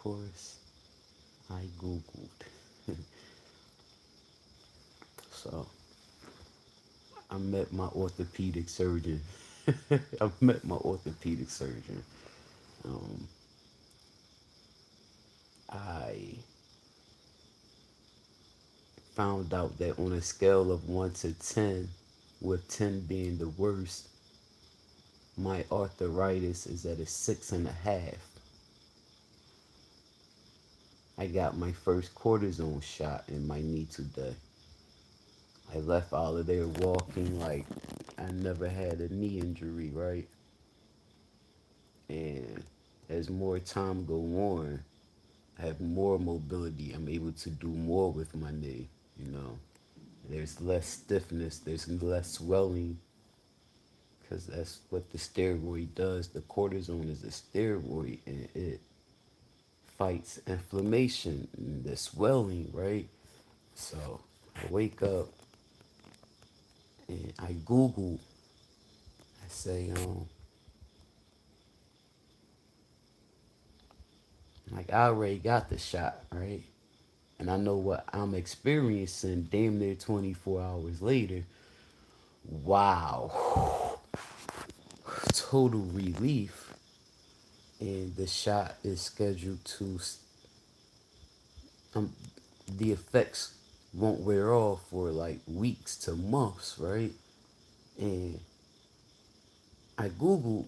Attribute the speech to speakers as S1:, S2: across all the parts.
S1: course, I Googled. So I met my orthopedic surgeon. I met my orthopedic surgeon. Um, I found out that on a scale of 1 to 10, with 10 being the worst, my arthritis is at a 6.5. I got my first cortisone shot in my knee today. I left out of there walking like I never had a knee injury, right? And as more time go on, I have more mobility. I'm able to do more with my knee, you know. There's less stiffness, there's less swelling, because that's what the steroid does. The cortisone is a steroid, and it fights inflammation and the swelling, right? So I wake up and I Google, I say, like I already got the shot, right? And I know what I'm experiencing damn near 24 hours later. Wow. Total relief. And the shot is scheduled to, um, the effects won't wear off for like weeks to months, right? And I Googled,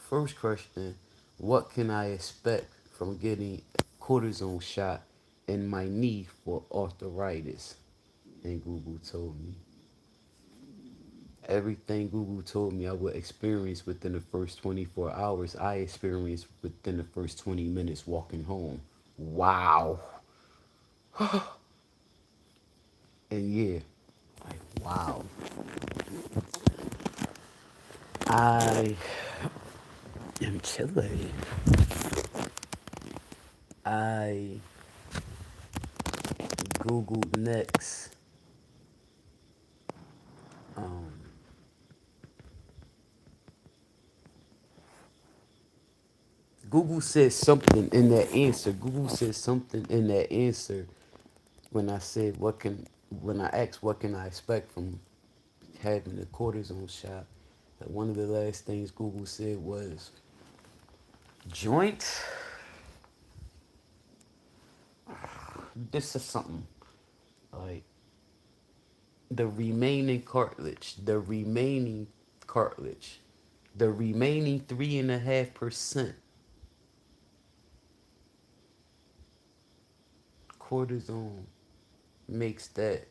S1: first question, what can I expect from getting a cortisone shot in my knee for arthritis? And Google told me everything Google told me I would experience within the first 24 hours, I experienced within the first 20 minutes walking home. Wow. And yeah, like, wow. I am chilling. I Googled next. Um, Google said something in that answer. Google said something in that answer when I said when I asked what can I expect from having the cortisone shot. That one of the last things Google said was joints. This is something like cartilage, the remaining 3.5% cortisone makes that.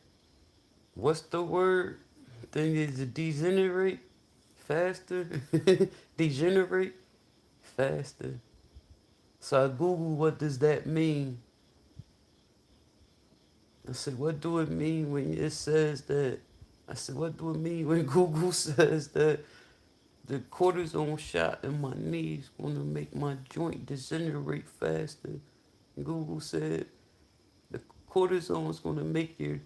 S1: What's the word? Thing is to degenerate faster, degenerate faster. So I Google what does that mean. I said, what do it mean when it says that? I said, what do it mean when Google says that the cortisone shot in my knee is going to make my joint degenerate faster? Google said the cortisone is going to make your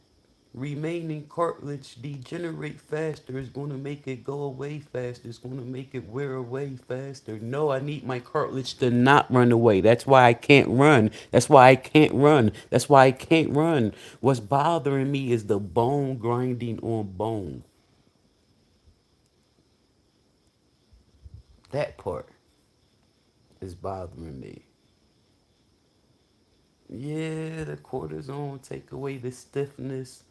S1: remaining cartilage degenerate faster. It's going to make it go away faster. It's going to make it wear away faster. No, I need my cartilage to not run away. That's why I can't run. That's why I can't run. That's why I can't run. What's bothering me is the bone grinding on bone. That part is bothering me. Yeah, the cortisone take away the stiffness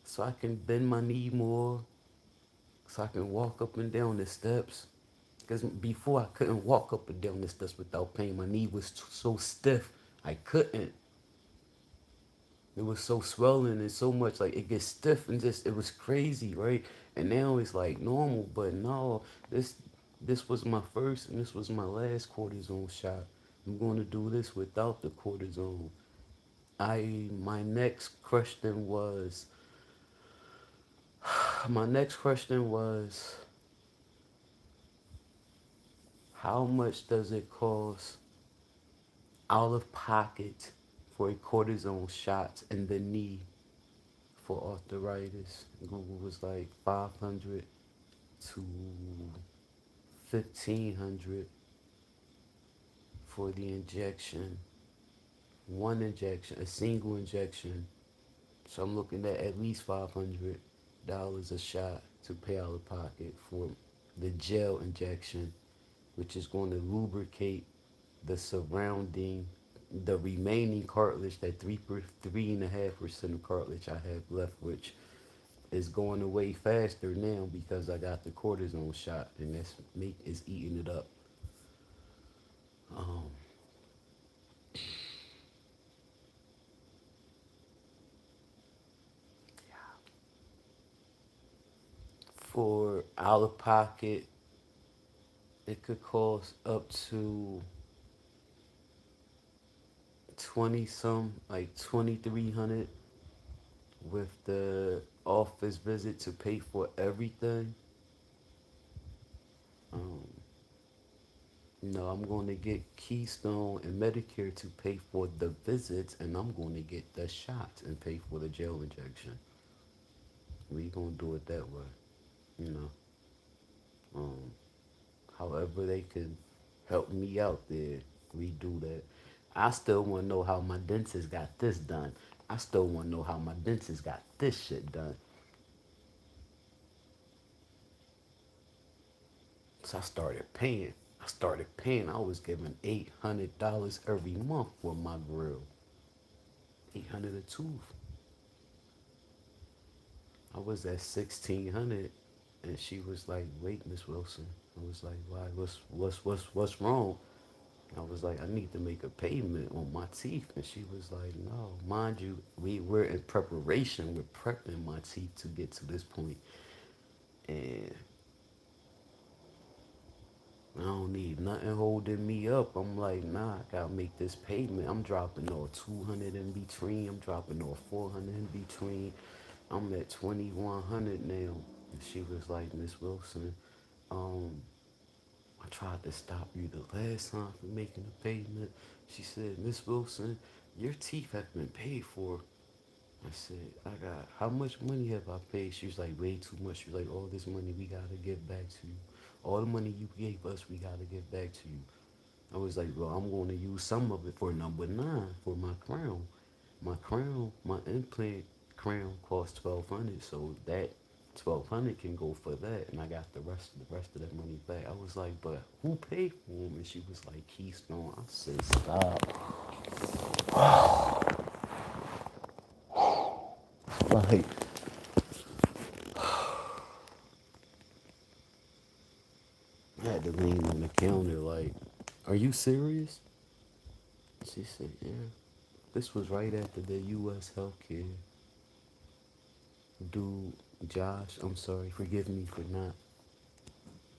S1: so I can bend my knee more, so I can walk up and down the steps. Because before I couldn't walk up and down the steps without pain. My knee was so stiff, I couldn't. It was so swollen and so much like it gets stiff and just it was crazy, right? And now it's like normal, but no, this was my first and this was my last cortisone shot. I'm going to do this without the cortisone. I my next question was my next question was how much does it cost out of pocket for a cortisone shot in the knee for arthritis? Google was like 500 to 1,500 for the injection, one injection, a single injection. So I'm looking at least $500 a shot to pay out of pocket for the gel injection, which is going to lubricate the surrounding, the remaining cartilage, that 3.5% of cartilage I have left, which is going away faster now because I got the cortisone shot, and is eating it up. Um, for out of pocket, it could cost up to 20 some, like 2,300 with the office visit to pay for everything. Um, no, I'm going to get Keystone and Medicare to pay for the visits, and I'm going to get the shots and pay for the gel injection. We gonna do it that way, you know. Um, However they can help me out there, we do that. I still want to know how my dentist got this done. I still want to know how my dentist got this shit done. So I started paying. I was giving $800 every month for my grill. 800 a tooth. I was at 1,600, and she was like, "Wait, Miss Wilson." I was like, "Why? What's wrong?" I was like, "I need to make a payment on my teeth," and she was like, "No, mind you, we're in preparation. We're prepping my teeth to get to this point, and I don't need nothing holding me up." I'm like, "Nah, I gotta make this payment. I'm dropping all 200 in between. I'm dropping all 400 in between. I'm at 2,100 now." And she was like, "Miss Wilson, um, I tried to stop you the last time from making a payment." She said, "Miss Wilson, your teeth have been paid for." I said, "I got, how much money have I paid?" She was like, "Way too much." She was like, "All this money we gotta give back to you. All the money you gave us, we gotta give back to you." I was like, "Well, I'm going to use some of it for number nine for my crown. My implant crown cost 1,200, so that 1,200 can go for that, and I got the rest of that money back." I was like, "But who paid for them?" And she was like, "Keystone." I said, "Stop." Like, I had to lean on the counter. Like, "Are you serious?" She said, "Yeah." This was right after the U.S. healthcare dude, Josh. I'm sorry, forgive me for not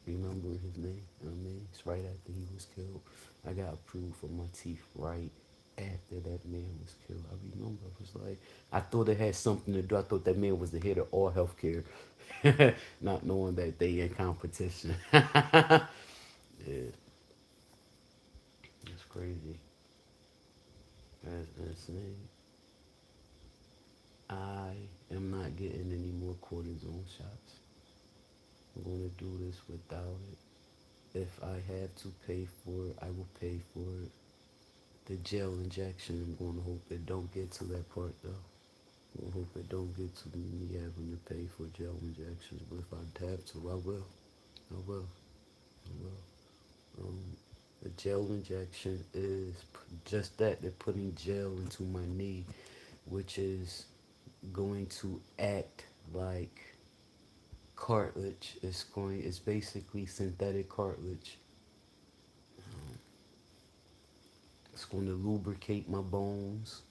S1: remember his name. You know what I mean? It's right after he was killed. I got approved for my teeth right after that man was killed. I remember. I was like, I thought it had something to do. I thought that man was the head of all healthcare, not knowing that they in competition. Yeah, that's crazy. That's insane. I am not getting any more cortisone shots. I'm going to do this without it. If I have to pay for it, I will pay for it. The gel injection, I'm going to hope it don't get to that part though. I'm going to hope it don't get to me having to pay for gel injections. But if I have to, I will. I will. I will. The gel injection is just that. They're putting gel into my knee, which is going to act like cartilage. It's basically synthetic cartilage. It's going to lubricate my bones.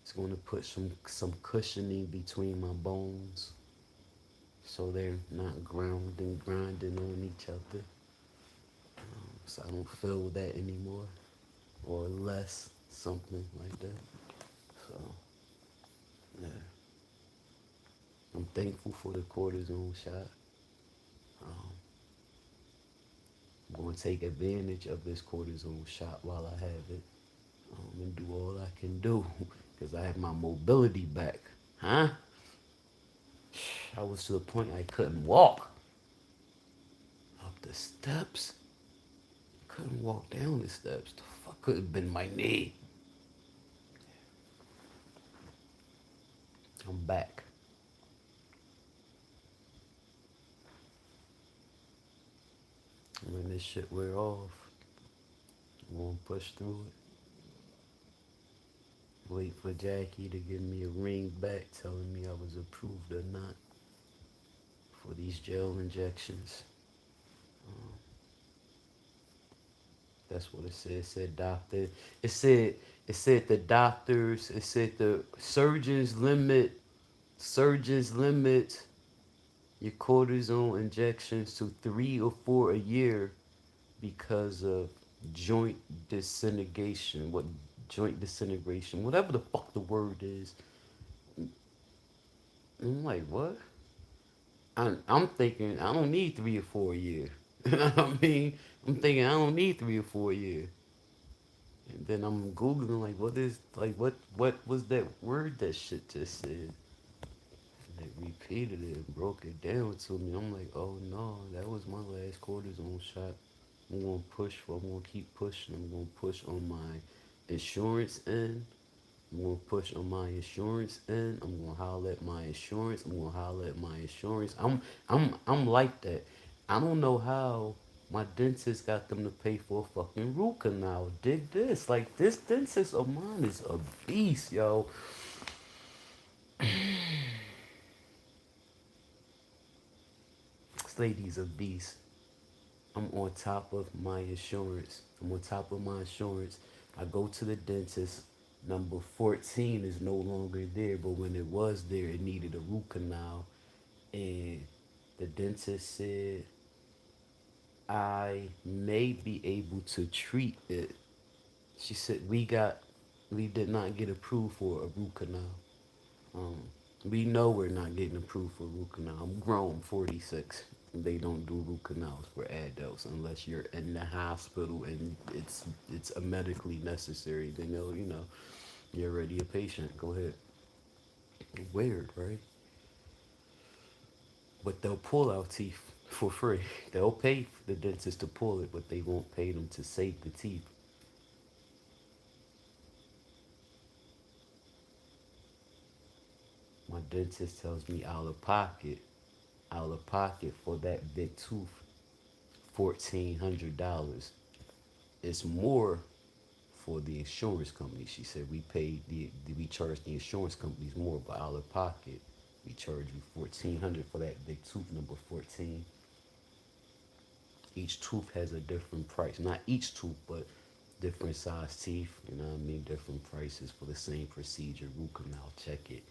S1: It's going to put some cushioning between my bones so they're not grinding on each other. So I don't feel that anymore, or less, something like that. So yeah, I'm thankful for the cortisone shot. Um, I'm going to take advantage of this cortisone shot while I have it, and do all I can do because I have my mobility back. Huh? I was to the point I couldn't walk up the steps. Couldn't walk down the steps. The I couldn't bend my knee. I'm back. When this shit wear off, I'm gonna push through it. Wait for Jackie to give me a ring back telling me I was approved or not for these gel injections. That's what it said. It said doctor. It said the doctors. It said the surgeons limit your cortisone injections to 3 or 4 a year because of joint disintegration. What joint disintegration? Whatever the fuck the word is. I'm like, what? I'm thinking I don't need 3 or 4 a year. I mean, I'm thinking I don't need 3 or 4 a year. And then I'm googling like, what was that word that shit just said? And they repeated it and broke it down to me. I'm like, oh no, that was my last cortisone shot. I'm gonna keep pushing. I'm gonna push on my insurance end. I'm gonna push on my insurance end. I'm gonna holler at my insurance. I'm gonna holler at my insurance. I'm like that. I don't know how my dentist got them to pay for a fucking root canal. Dig this. Like this dentist of mine is a beast, yo. This lady's a beast. I'm on top of my insurance. I'm on top of my insurance. I go to the dentist. Number 14 is no longer there, but when it was there, it needed a root canal. And the dentist said I may be able to treat it. She said we did not get approved for a root canal. Um, we know we're not getting approved for root canal. I'm grown, 46. They don't do root canals for adults unless you're in the hospital and it's a medically necessary. Then you're already a patient. Go ahead. Weird, right? But they'll pull our teeth for free. They'll pay the dentist to pull it, but they won't pay them to save the teeth. My dentist tells me out of pocket for that big tooth, $1,400. It's more for the insurance company. She said we charge the insurance companies more, but out of pocket we charge you 1,400 for that big tooth number 14. Each tooth has a different price. Not each tooth, but different size teeth. You know what I mean? Different prices for the same procedure. Root canal. Check it.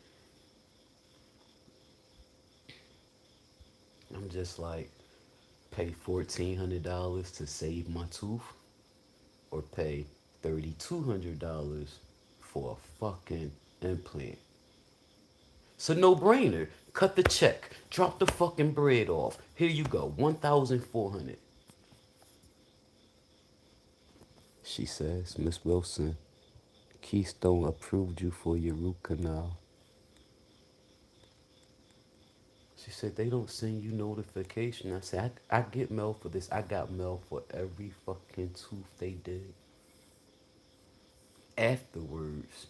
S1: I'm just like, pay $1,400 to save my tooth, or pay $3,200 for a fucking implant. It's a no-brainer. Cut the check. Drop the fucking bread off. Here you go. 1,400. She says, Miss Wilson, Keystone approved you for your root canal. She said they don't send you notification. I said I get mail for this. I got mail for every fucking tooth they did. Afterwards,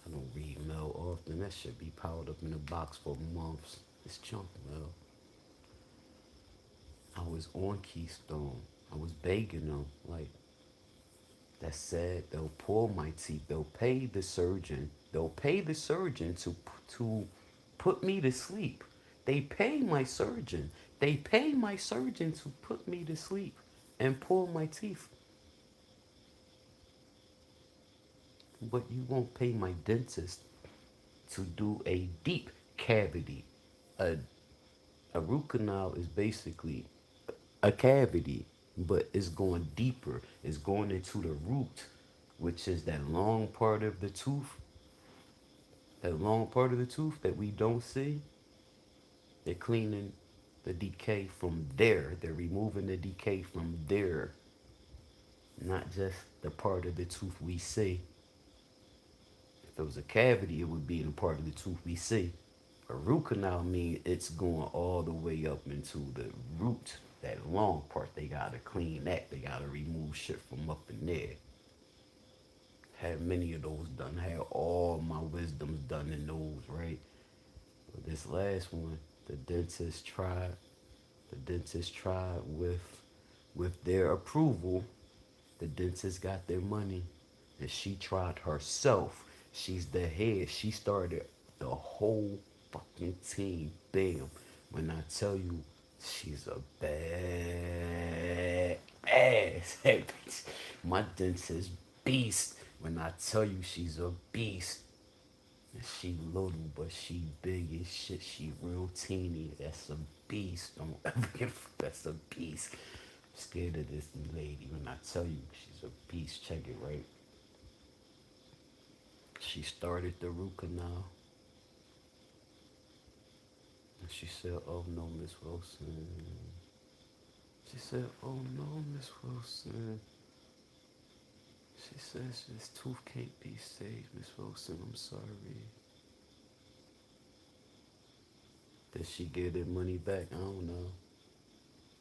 S1: I don't read mail often. That should be piled up in a box for months. It's junk mail. I was on Keystone. I was begging them. Like, that said, they'll pull my teeth. They'll pay the surgeon. They'll pay the surgeon to put me to sleep. They pay my surgeon. They pay my surgeon to put me to sleep and pull my teeth. But you won't pay my dentist to do a deep cavity. A, a root canal is basically a cavity, but it's going deeper. It's going into the root, which is that long part of the tooth. That long part of the tooth that we don't see. They're cleaning the decay from there. They're removing the decay from there, not just the part of the tooth we see. If there was a cavity, it would be in the part of the tooth we see, A root canal means it's going all the way up into the root, that long part. They gotta clean that. They gotta remove shit from up in there. Had many of those done. Had all my wisdoms done in those, right? But this last one, the dentist tried. The dentist tried with their approval. The dentist got their money, and she tried herself. She's the head. She started the whole fucking team. Bam. When I tell you, she's a bad ass. My dentist beast. When I tell you she's a beast. She little, but she big as shit. She real teeny. That's a beast. Don't ever get. That's a beast. I'm scared of this lady. When I tell you she's a beast, check it right. She started the root canal. And she said, "Oh no, Miss Wilson." She said, "Oh no, Miss Wilson." She says this tooth can't be saved, Miss Wilson. I'm sorry. Did she get her money back? I don't know.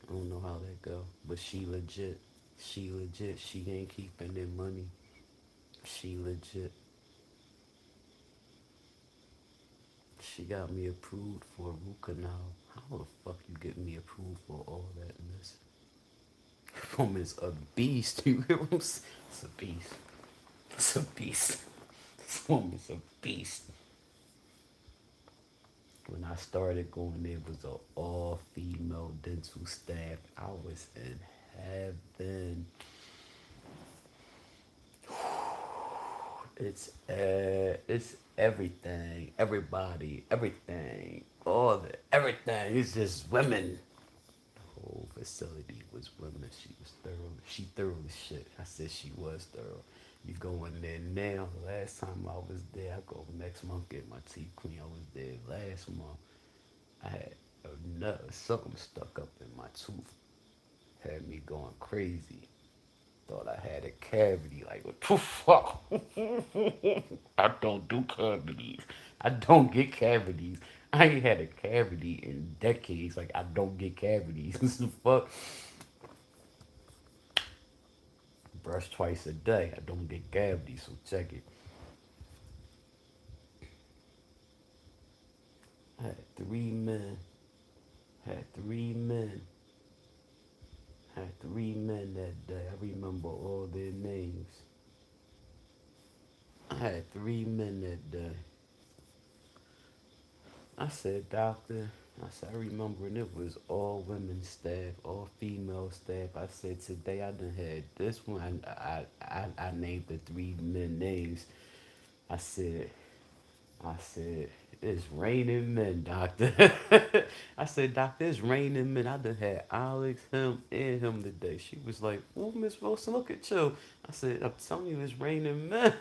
S1: I don't know how that go. But she legit. She legit. She ain't keeping their money. She legit. She got me approved for a root canal. How the fuck you get me approved for all that, miss? Woman's a beast. You hear what I'm saying? It's a beast. It's a beast. This woman's a beast. When I started going, there was an all-female dental staff. I was in heaven. It's everything, everybody, everything, all the everything. It's just women. The whole facility was women. She was thorough. She thorough as shit. I said she was thorough. You go in there now. Last time I was there, I go next month get my teeth clean. I was there last month. I had something stuck up in my tooth. Had me going crazy. Thought I had a cavity. Like, what the fuck? I don't do cavities. I don't get cavities. I ain't had a cavity in decades. Like, I don't get cavities. The fuck? Brush twice a day. I don't get cavities, so check it. I had three men. Had three men. Had three men that day. I remember all their names. I had three men that day. I said, doctor, I said, I remember, and it was all women staff, all female staff. I said, today I done had this one. I named the three men names. I said, I said, it's raining men, doctor. I said, doctor, it's raining men. I done had Alex, him, and him today. She was like, oh, Miss Wilson, look at you. I said, I'm telling you, it's raining men.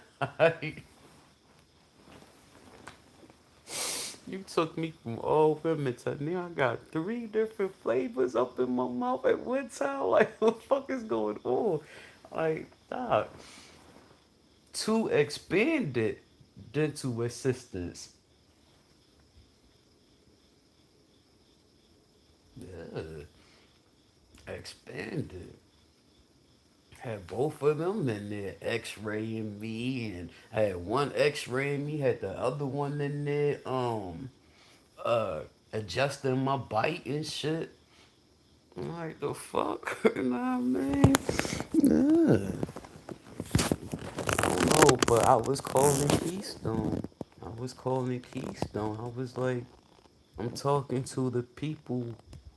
S1: You took me from all women to now I got three different flavors up in my mouth at one time. Like, what the fuck is going on? Like, dog. Two expanded dental assistants. Yeah, expanded. Had both of them in there x-raying me, and I had one x-raying me, had the other one in there, uh, adjusting my bite and shit. I'm like, the fuck? You know what I mean? Yeah. I don't know, but I was calling Keystone. I was calling Keystone. I was like, I'm talking to the people,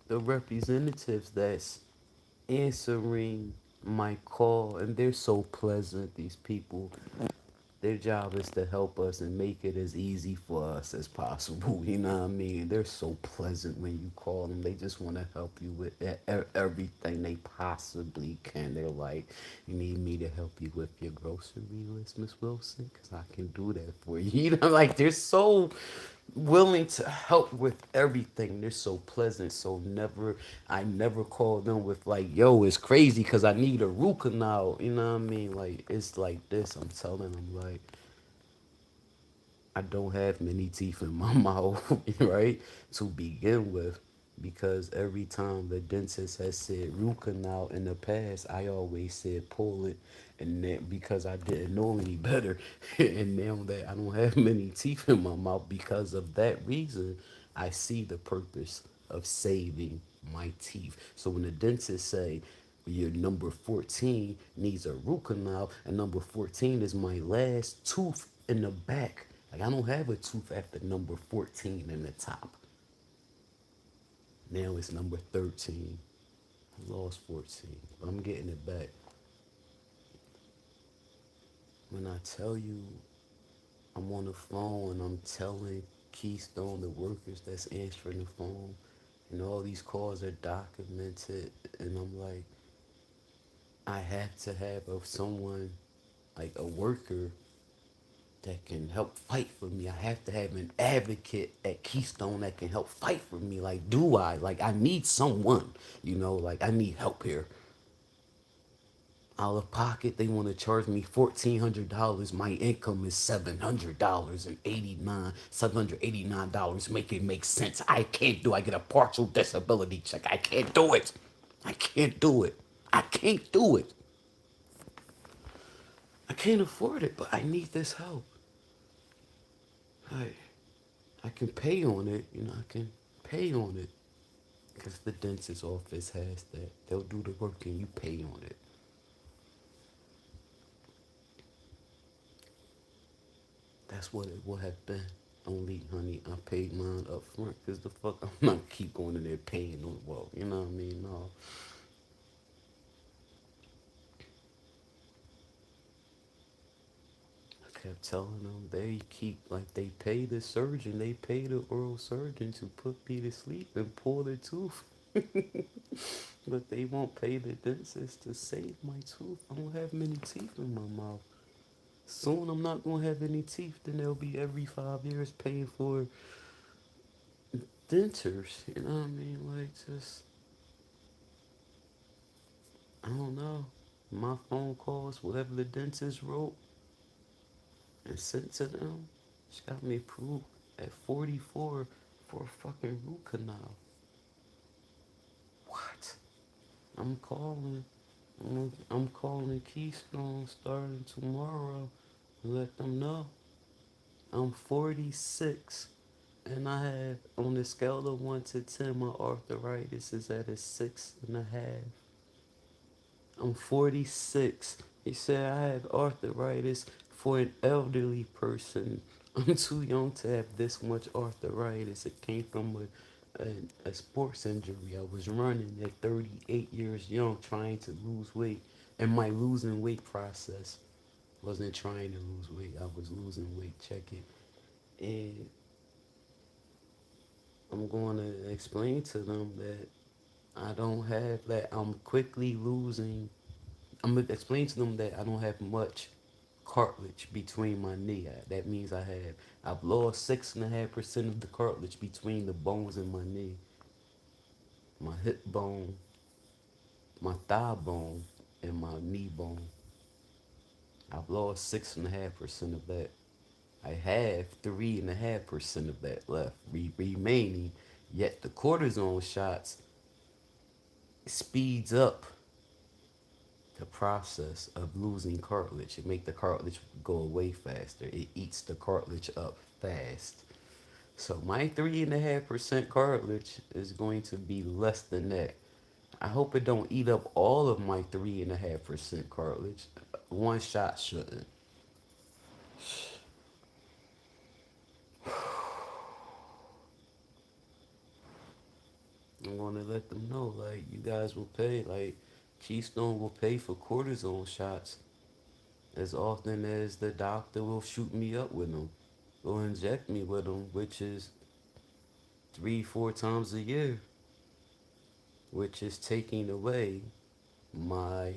S1: the representatives that's answering my call, and they're so pleasant, these people. Their job is to help us and make it as easy for us as possible. You know what I mean? They're so pleasant when you call them. They just want to help you with everything they possibly can. They're like, you need me to help you with your grocery list, Miss Wilson? Because I can do that for you. You know, like they're so willing to help with everything. They're so pleasant. So I never call them with like, yo, it's crazy because I need a root canal. You know what I mean? Like, it's like this. I'm telling them, like, I don't have many teeth in my mouth, right? To begin with, because every time the dentist has said root canal in the past, I always said pull it, and then because I didn't know any better, and now that I don't have many teeth in my mouth because of that reason, I see the purpose of saving my teeth. So when the dentist say your number 14 needs a root canal, and number 14 is my last tooth in the back. Like I don't have a tooth after number 14 in the top. Now it's number 13. I lost 14. But I'm getting it back. When I tell you I'm on the phone and I'm telling Keystone, the workers that's answering the phone, and all these calls are documented, and I'm like, I have to have someone, like a worker that can help fight for me. I have to have an advocate at Keystone that can help fight for me. Like, do I? Like, I need someone, like I need help here. Out of pocket, they want to charge me $1,400. My income is $789. Make it make sense. I can't do. I get a partial disability check. I can't do it. I can't do it. I can't do it. I can't afford it, but I need this help. I can pay on it. I can pay on it because the dentist's office has that. They'll do the work and you pay on it. That's what it would have been. Only, honey, I paid mine up front because the fuck, I'm not keep going in there paying on, well, you know what I mean? No. I kept telling them they keep, like, they pay the surgeon, they pay the oral surgeon to put me to sleep and pull the tooth. But they won't pay the dentist to save my tooth. I don't have many teeth in my mouth. Soon I'm not gonna have any teeth, then they'll be every 5 years paying for dentures. You know what I mean? Like, just, I don't know. My phone calls, whatever the dentist wrote and sent to them, she got me approved at 44 for a fucking root canal. What? I'm calling. I'm calling Keystone starting tomorrow to let them know. I'm 46. And I have, on a scale of 1 to 10, my arthritis is at a 6.5. I'm 46. He said I have arthritis for an elderly person. I'm too young to have this much arthritis. It came from a sports injury. I was running at 38 years young trying to lose weight. And my losing weight process wasn't trying to lose weight. I was losing weight. Check it. And I'm going to explain to them that I don't have that. I'm quickly losing. I'm going to explain to them that I don't have much cartilage between my knee. That means I've lost 6.5% of the cartilage between the bones in my knee, my hip bone, my thigh bone, and my knee bone. I've lost 6.5% of that. I have 3.5% of that left remaining. Yet the cortisone shots speeds up the process of losing cartilage. It make the cartilage go away faster. It eats the cartilage up fast. So my 3.5% cartilage is going to be less than that. I hope it don't eat up all of my 3.5% cartilage. One shot shouldn't. I'm gonna let them know, like, you guys will pay, like, Keystone will pay for cortisone shots as often as the doctor will shoot me up with them or inject me with them, which is 3, 4 times a year, which is taking away my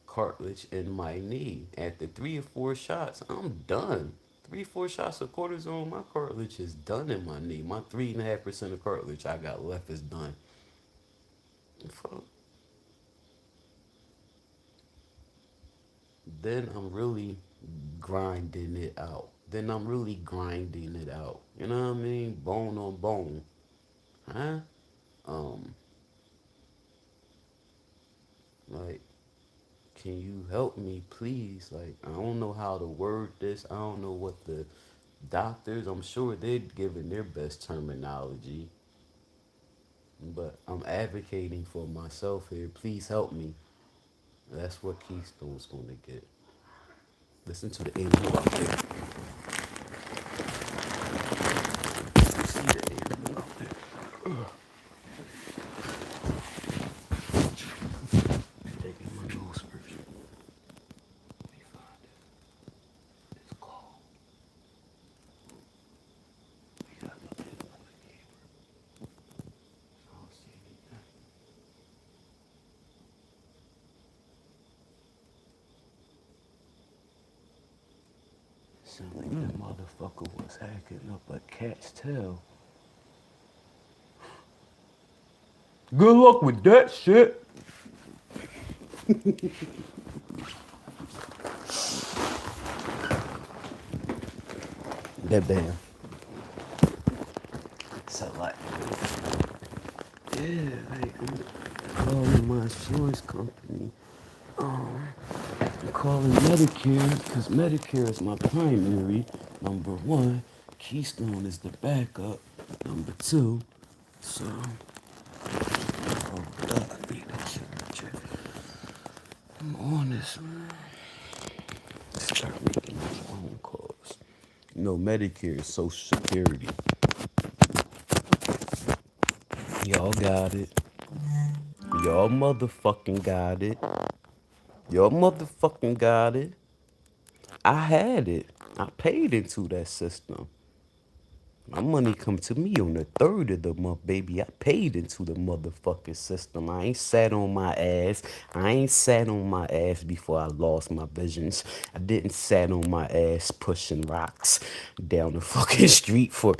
S1: cartilage in my knee. After 3 or 4 shots, I'm done. 3, 4 shots of cortisone, my cartilage is done in my knee. My 3.5% of cartilage I got left is done. Then I'm really grinding it out. then I'm really grinding it out. You know what I mean? Bone on bone. Huh? Um, like, can you help me, please? Like, I don't know how to word this. I don't know what the doctors, I'm sure they're giving their best terminology, but I'm advocating for myself here. Please help me. That's what Keystone's going to get. Listen to the animal out there. See the animal out there. Taking my nose first. Let me find it. It's called. We got the animal in here. I don't see anything. Sound like that motherfucker was hacking up a cat's tail. Good luck with that shit. That damn. So like, yeah, like I'm calling my insurance company. I'm calling Medicare because Medicare is my primary. Number one, Keystone is the backup. Number two, so oh God, I need a signature. I'm on this man. Start making these phone calls. You know, Medicare is Social Security. Y'all got it. Y'all motherfucking got it. Y'all motherfucking got it. I had it. I paid into that system. My money come to me on the third of the month, baby. I paid into the motherfucking system. I ain't sat on my ass. I ain't sat on my ass before I lost my visions. I didn't sat on my ass pushing rocks down the fucking street for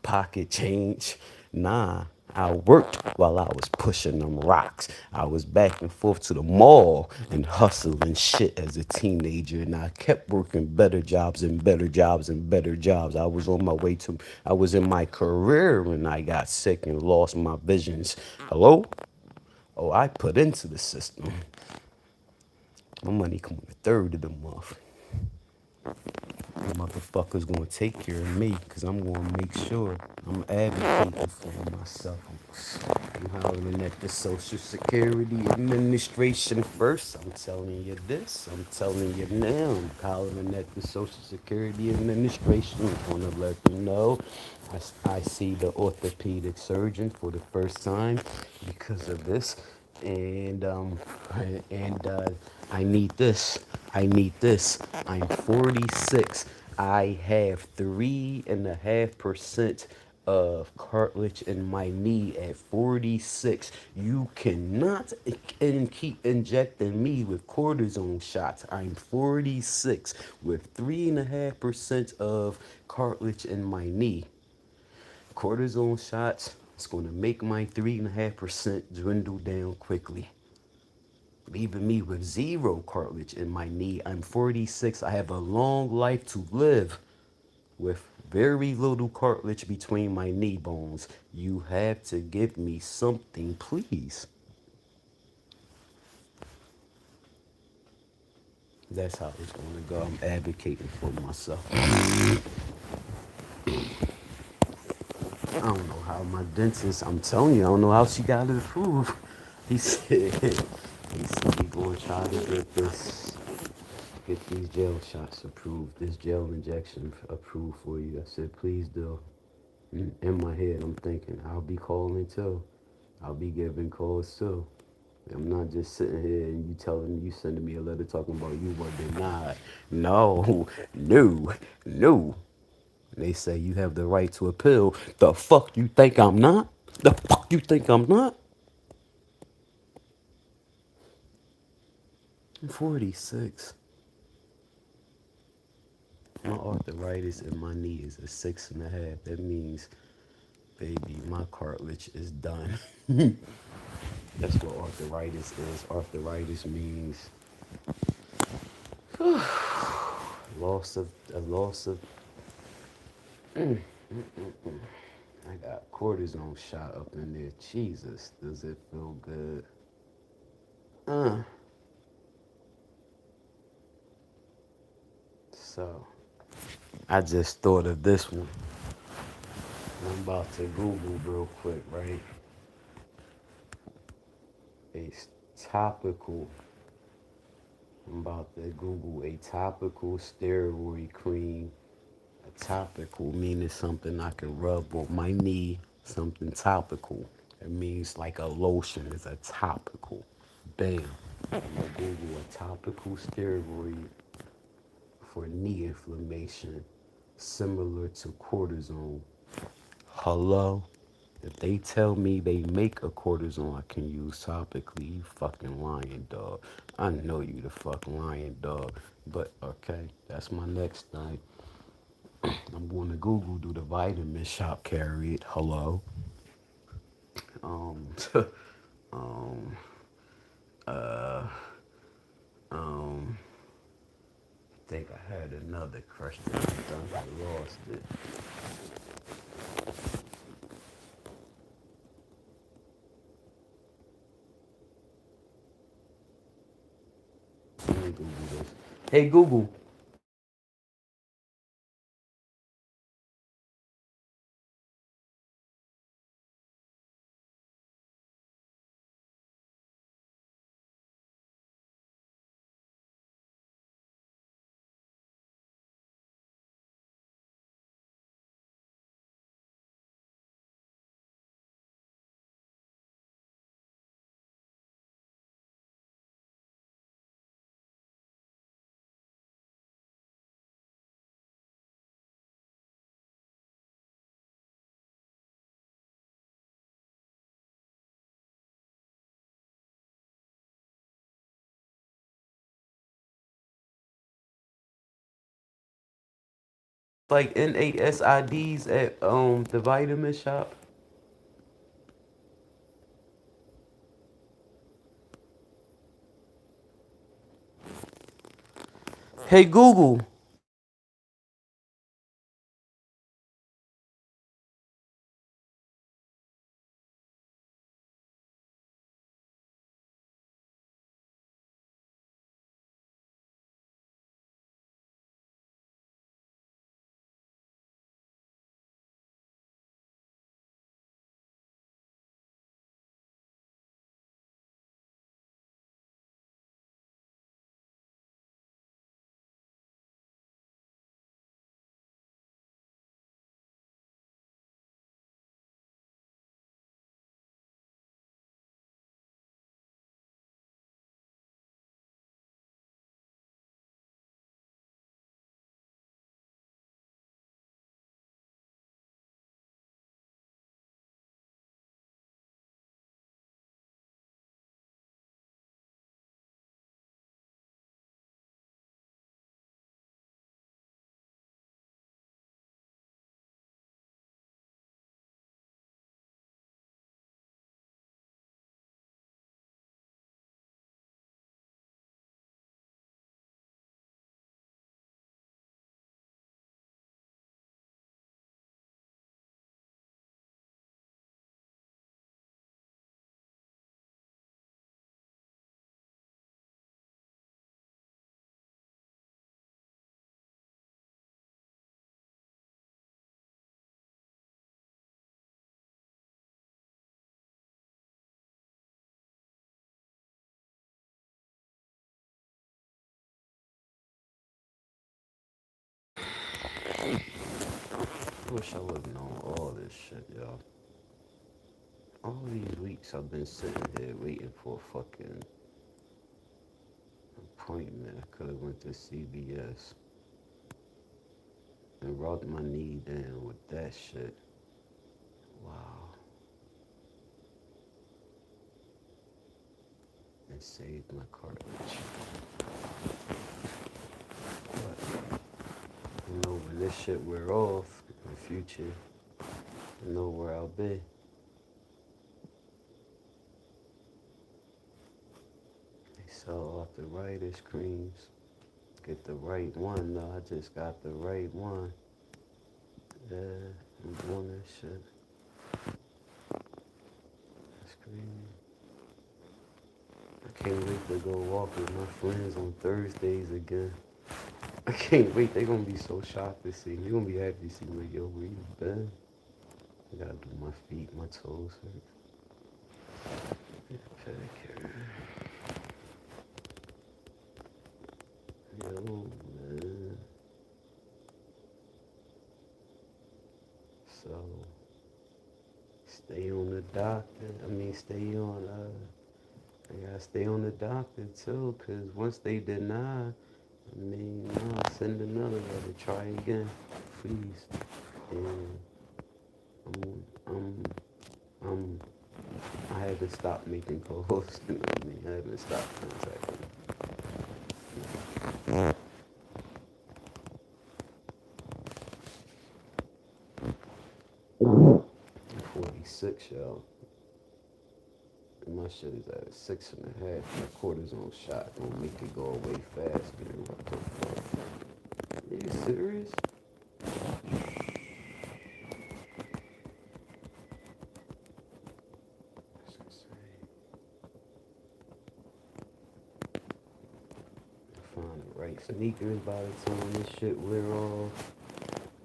S1: pocket change. Nah, I worked while I was pushing them rocks. I was back and forth to the mall and hustling shit as a teenager, and I kept working better jobs and better jobs and better jobs. I was in my career when I got sick and lost my visions. Hello? Oh, I put into the system. My money come on the third of the month. Motherfuckers gonna take care of me because I'm gonna make sure I'm advocating for myself. I'm hollering at the Social Security Administration first. I'm telling you this. I'm telling you now. I'm hollering at the Social Security Administration. I'm gonna let them know. I see the orthopedic surgeon for the first time because of this, and I need this. I need this. I'm 46. I have 3.5% of cartilage in my knee at 46. You cannot keep injecting me with cortisone shots. I'm 46 with 3.5% of cartilage in my knee. Cortisone shots, it's going to make my 3.5% dwindle down quickly, leaving me with zero cartilage in my knee. I'm 46. I have a long life to live with very little cartilage between my knee bones. You have to give me something, please. That's how it's going to go. I'm advocating for myself. I don't know how my dentist, I'm telling you, I don't know how she got it approved. He said, he going to try to get these gel shots approved, this gel injection approved for you. I said, please do. In my head, I'm thinking, I'll be calling too. I'll be giving calls too. I'm not just sitting here and you sending me a letter talking about you were denied. No, no, no. They say you have the right to appeal. The fuck you think I'm not? The fuck you think I'm not? I'm 46. My arthritis in my knee is a 6.5. That means, baby, my cartilage is done. That's what arthritis is. Arthritis means a loss of. Mm, mm, mm, mm. I got cortisone shot up in there. Jesus, does it feel good? Uh. So I just thought of this one. I'm about to Google real quick, right? A topical. I'm about to Google a topical steroid cream. A topical meaning something I can rub on my knee. Something topical. It means like a lotion is a topical. Bam. I'm gonna Google a topical steroid for knee inflammation, similar to cortisone. Hello? If they tell me they make a cortisone I can use topically, you fucking lying, dog. I know you the fucking lying, dog. But okay, that's my next thing. I'm going to Google, do the vitamin shop carry it? Hello? Um, um, uh, um, I think I had another question. I think I lost it. Let me Google this. Hey Google. Like NASIDs at the vitamin shop. Hey Google. I wish I would have known all this shit, yo. All these weeks I've been sitting here waiting for a fucking appointment. I could have went to CVS and rubbed my knee down with that shit. Wow. And saved my cartilage. But when this shit wear off in the future, I know where I'll be. They sell arthritis creams. Get the right one though. I just got the right one. Yeah, I'm doing that shit. That's crazy. I can't wait to go walk with my friends on Thursdays again. I can't wait. They gonna be so shocked to see me. They gonna be happy to see me. Like, yo, where you been? I gotta do my feet, my toes hurt. Pedicure. Yo, man. So stay on the doctor. Stay on. I gotta stay on the doctor too, cause once they deny, no, send another letter. Try again, please. And I'm, I'm, I had to stop making calls. You know what I mean? I had to stop contacting. 46, y'all. And my shit is at 6.5. My cortisone shot gonna make it go away fast. Get it what the fuck? Are you serious? That's insane. Find the right sneakers by the time this shit wear off.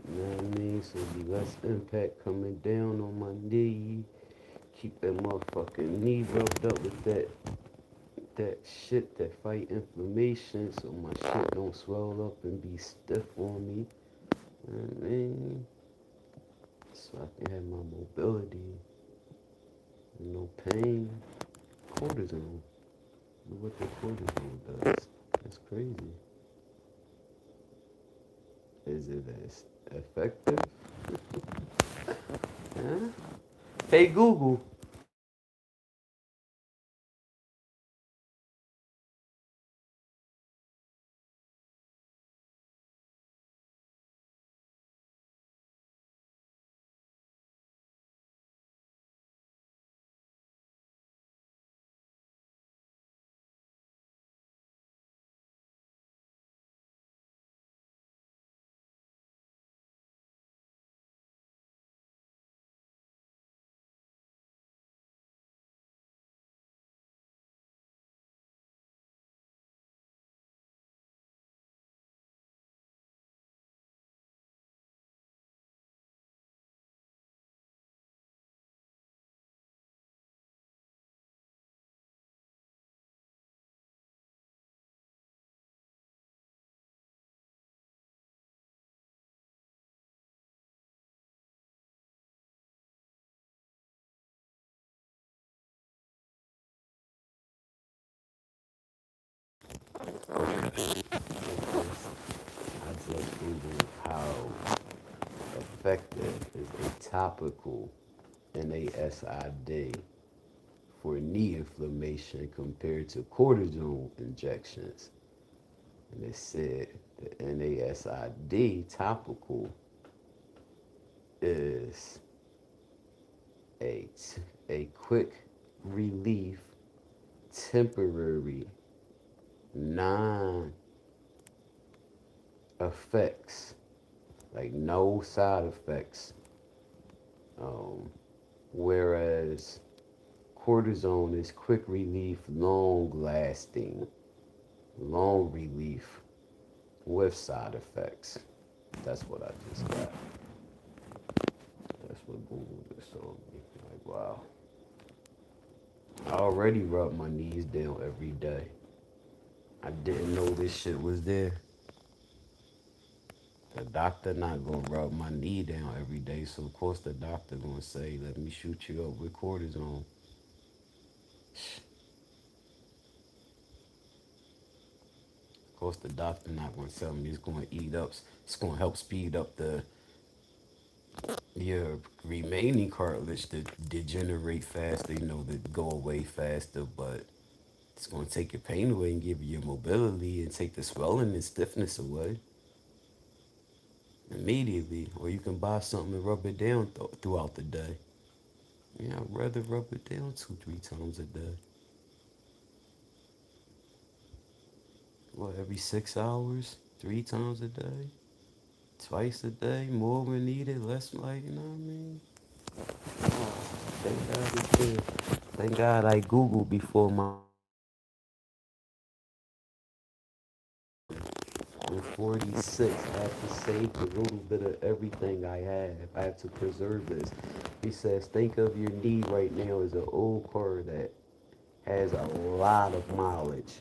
S1: You know what I mean? So be less impact coming down on my knee. Keep that motherfucking knee rubbed up with that shit that fight inflammation so my shit don't swell up and be stiff on me. You know what I mean? So I can have my mobility, no pain. Cortisone. Look what the cortisone does. That's crazy. Is it as effective? Huh? Hey Google. I just Googled how effective is a topical NASID for knee inflammation compared to cortisone injections. And it said the NASID topical is a, a quick relief, temporary, non effects, like no side effects. Um, Whereas cortisone is quick relief, long relief with side effects. That's what I just got. That's what Google just told me. Like, wow. I already rub my knees down every day. I didn't know this shit was there. The doctor not gonna rub my knee down every day, so of course the doctor gonna say, "Let me shoot you up with cortisone." Of course the doctor not gonna tell me it's gonna eat up. It's gonna help speed up the your remaining cartilage to degenerate faster. To go away faster, but it's gonna take your pain away and give you your mobility and take the swelling and stiffness away immediately. Or you can buy something and rub it down throughout the day. Yeah, I'd rather rub it down 2, 3 times a day. what, every 6 hours, 3 times a day, twice a day, more when needed, less like, you know what I mean? Thank God it's there. Thank God I Googled before my I'm 46. I have to save a little bit of everything I have. I have to preserve this. He says, think of your need right now as an old car that has a lot of mileage.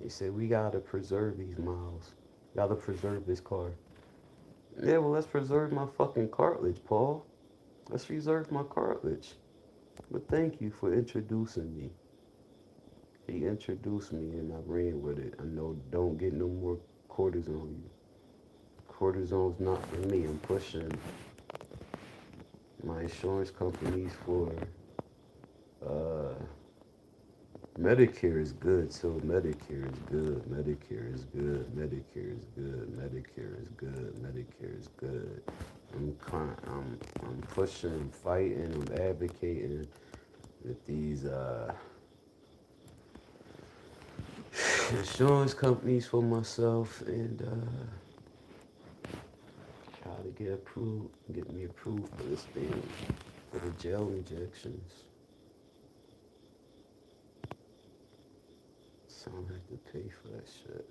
S1: He said, we gotta preserve these miles. Gotta preserve this car. Yeah, well, let's preserve my fucking cartilage, Paul. Let's preserve my cartilage. But thank you for introducing me. He introduced me and I ran with it. I know don't get no more cortisone. Cortisone's not for me. I'm pushing my insurance companies for uh, Medicare is good, so Medicare is good. Medicare is good. Medicare is good. Medicare is good. Medicare is good. I'm pushing, fighting, I'm advocating with these insurance companies for myself and try to get me approved for this thing, for the gel injections. So I don't have to pay for that shit.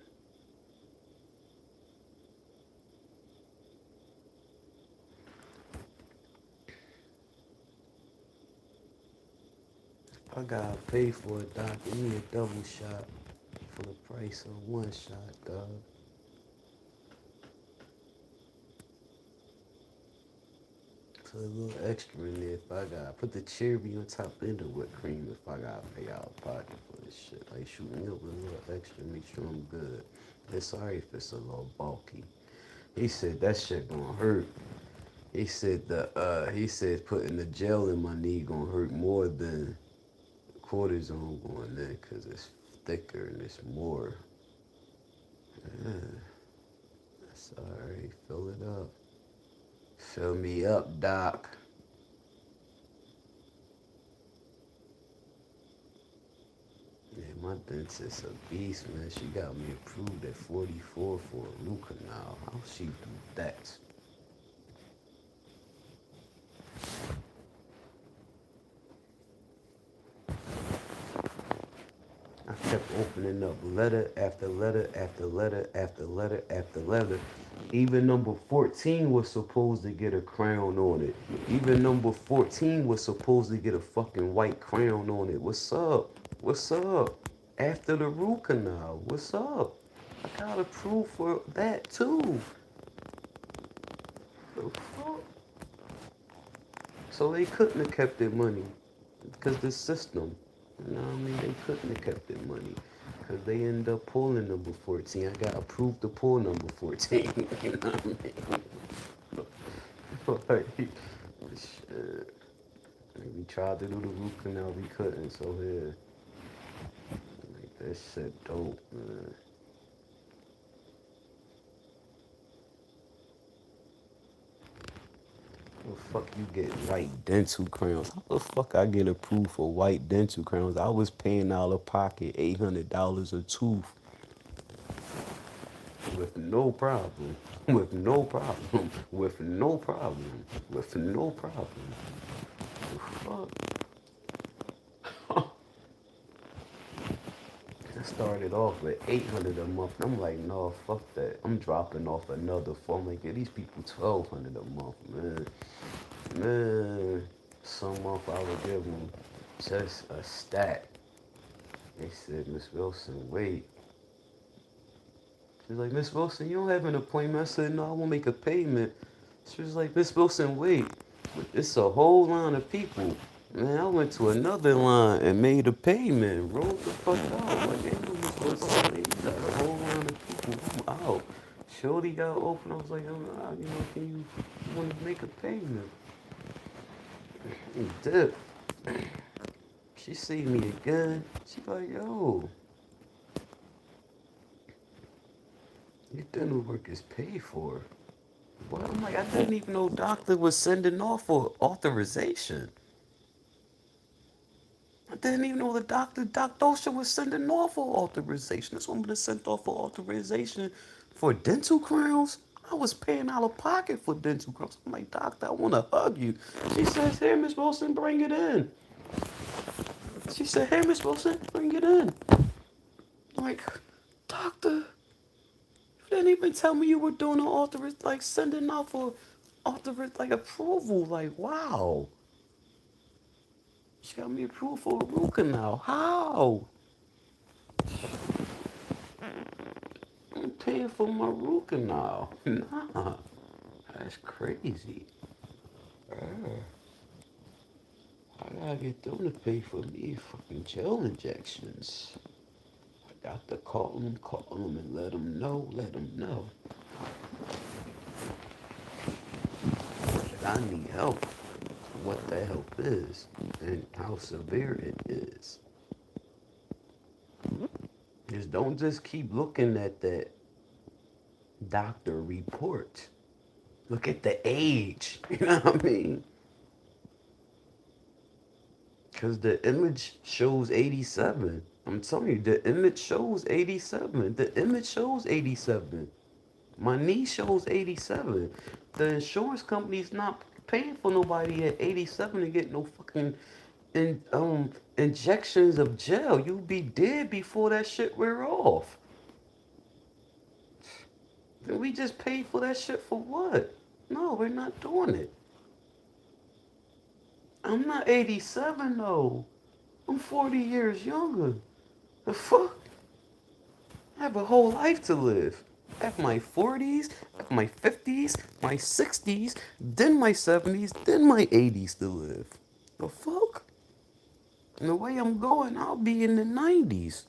S1: I gotta pay for it, doc. Give me a double shot for the price of one shot, dog. So a little extra in there if I got put the cherry on top and the whipped cream if I gotta pay out of pocket for this shit. Like shoot me up with a little extra, make sure I'm good. It's sorry if it's a little bulky. He said that shit gonna hurt. He said putting the gel in my knee gonna hurt more than cortisone going in because it's thicker and it's more. Yeah, that's alright. Fill it up. Fill me up, doc. Yeah, my dentist a beast, man. She got me approved at 44 for a root canal. How she do that? I kept opening up letter after letter after letter after letter after letter. Even number 14 was supposed to get a crown on it. Even number 14 was supposed to get a fucking white crown on it. What's up? What's up? After the root canal, what's up? I got approved for that too. The fuck? So they couldn't have kept their money because the system. You know what I mean? They couldn't have kept their money because they ended up pulling number 14. I got approved to pull number 14. You know what I mean? Like, shit. We tried to do the root canal, we couldn't. So here, like that shit dope, man. How the fuck you get white dental crowns? How the fuck I get approved for white dental crowns? I was paying out of pocket $800 a tooth with no problem. With no problem. With no problem. With no problem. The fuck? I started off with 800 a month. I'm like, no, fuck that. I'm dropping off another four. I'm like, yeah, these people 1,200 a month, man. Man, some month I would give them just a stack. They said, Miss Wilson, wait. She was like, Miss Wilson, you don't have an appointment. I said, no, I won't make a payment. She was like, Miss Wilson, wait. It's a whole line of people. Man, I went to another line and made a payment. Rolled the fuck out. Like, ain't no Miss Wilson. You got a whole line of people. I'm out. Shorty got open. I was like, can you want to make a payment? He did. She see me again. She like, yo, your dental work is paid for. What? I'm like, I didn't even know doctor was sending off for authorization. I didn't even know the doctor, Doc Dosha was sending off for authorization. This woman was sent off for authorization for dental crowns. I was paying out of pocket for dental crowns. I'm like, doctor, I want to hug you. She says, hey, Miss Wilson, bring it in. She said, hey, Miss Wilson, bring it in. I'm like, doctor, you didn't even tell me you were doing an like sending off for like approval. Like, wow. She got me approved for a root canal. How? I'm paying for my root canal. Nah, that's crazy. I gotta get them to pay for me fucking gel injections. I got to call them and let them know that I need help, what the help is, and how severe it is. Just don't just keep looking at that doctor report. Look at the age. You know what I mean? Because the image shows 87. I'm telling you, the image shows 87. The image shows 87. My knee shows 87. The insurance company's not paying for nobody at 87 to get no fucking injections of gel. You'll be dead before that shit wear off. Then we just paid for that shit for what? No, we're not doing it. I'm not 87 though. I'm 40 years younger. The fuck? I have a whole life to live. I have my 40s, I have my 50s, my 60s, then my 70s, then my 80s to live. The fuck? And the way I'm going, I'll be in the 90s.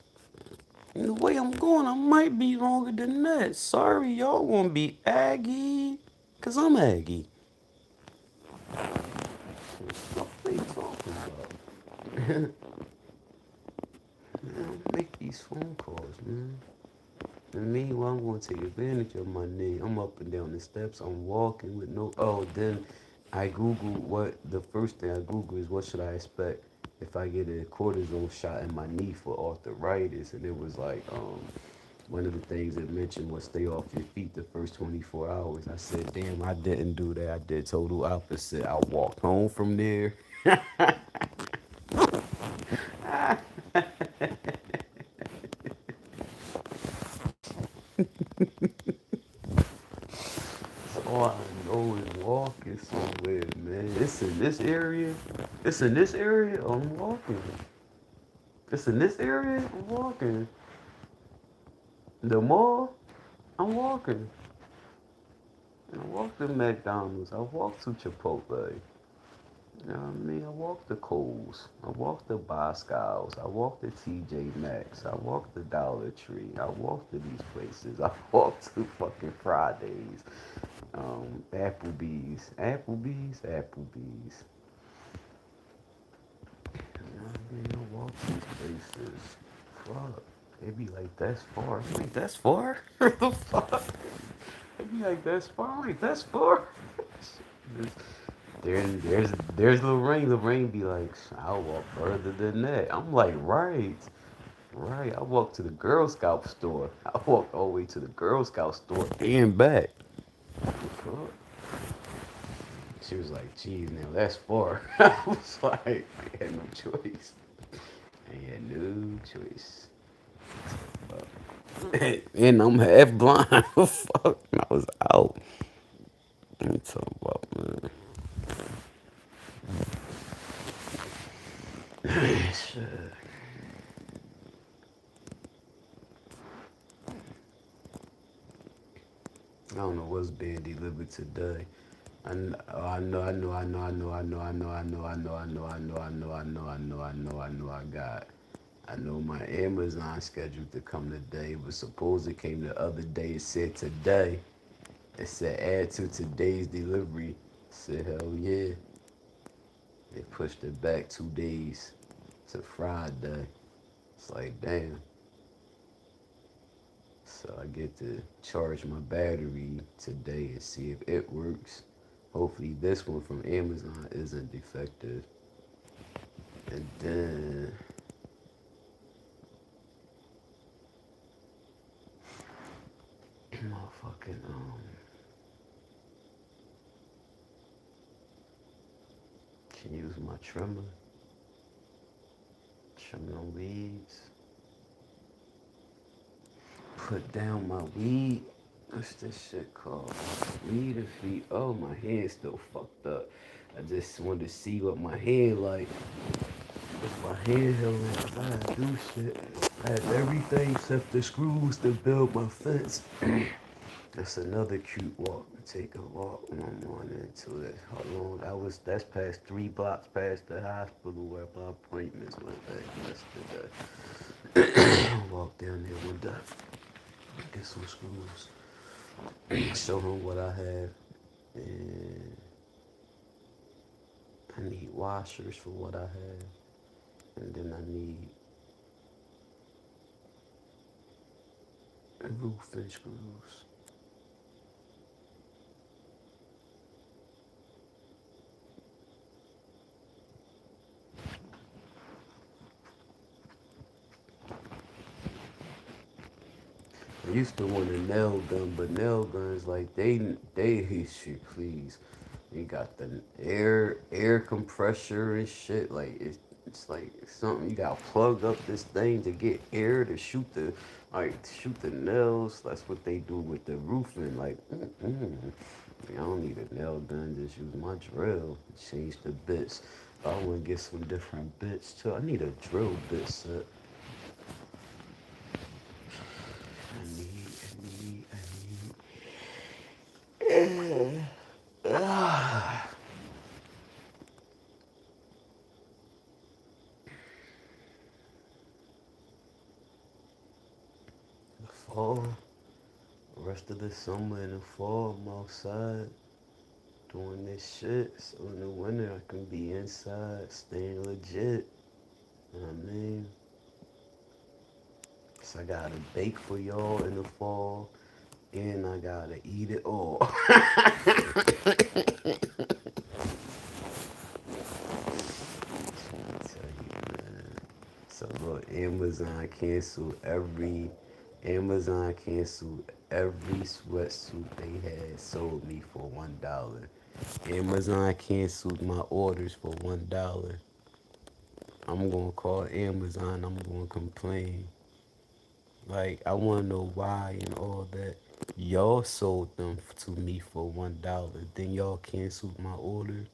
S1: And the way I'm going, I might be longer than that. Sorry, y'all gonna be Aggie. Cause I'm Aggie. What are you talking about? Man, make these phone calls, man. And meanwhile, I'm going to take advantage of my knee. I'm up and down the steps. I'm walking with no. Oh, then I Googled what. The first thing I Googled is what should I expect if I get a cortisone shot in my knee for arthritis. And it was like, one of the things it mentioned was stay off your feet the first 24 hours. I said, damn, I didn't do that. I did total opposite. I walked home from there. All I know is walking somewhere, man. It's in this area. It's in this area. I'm walking. It's in this area. I'm walking. The mall. I'm walking. I walked to McDonald's. I walked to Chipotle. You know what I mean? I walked to Kohl's. I walked to Boscov's. I walked to TJ Maxx. I walked to Dollar Tree. I walked to these places. I walked to fucking Fridays. Applebee's. You know what I mean? I walk these places. Fuck. They be like, that's far. I'm like, that's far? The fuck? They be like, that's far? I'm like, that's far? There's Lorraine. Lorraine be like, I'll walk further than that. I'm like, right. Right. I walked to the Girl Scout store. I walked all the way to the Girl Scout store and back. Fuck. She was like, geez, now that's far. I was like, I had no choice. I had no choice. And I'm half blind. Fuck. I was out. Let me talk about, man. Shit. I don't know what's being delivered today. I know my Amazon scheduled to come today, but suppose it came the other day. It said today. It said add to today's delivery. I said hell yeah. They pushed it back 2 days to Friday. It's like damn. So I get to charge my battery today and see if it works. Hopefully this one from Amazon isn't defective. And then can use my trimmer, trim them weeds, put down my weed. What's this shit called? Weed and feet. Oh, my hand's still fucked up. I just wanted to see what my hand like. If my hand held like, I had to do shit. I had everything except the screws to build my fence. That's another cute walk. Take a walk one morning to it. How long? That's past 3 blocks past the hospital where my appointments was at yesterday. Walk down there one day. Get some screws. Show him what I have. And I need washers for what I have. And then I need roofing screws. I used to want a nail gun, but nail guns like they shit, please. You got the air compressor and shit. Like it's like something you gotta plug up this thing to get air to shoot the nails. That's what they do with the roofing. Like I don't need a nail gun. Just use my drill. Change the bits. I want to get some different bits too. I need a drill bit set. The fall, the rest of the summer and the fall, I'm outside doing this shit. So in the winter, I can be inside, staying legit. You know what I mean? So I gotta bake for y'all in the fall, and I gotta eat it all. Trying to tell you, man. So look, Amazon canceled every sweatsuit they had sold me for $1. Amazon canceled my orders for $1. I'm gonna call Amazon. I'm gonna complain. Like I wanna know why and all that. Y'all sold them to me for $1. Then y'all canceled my order.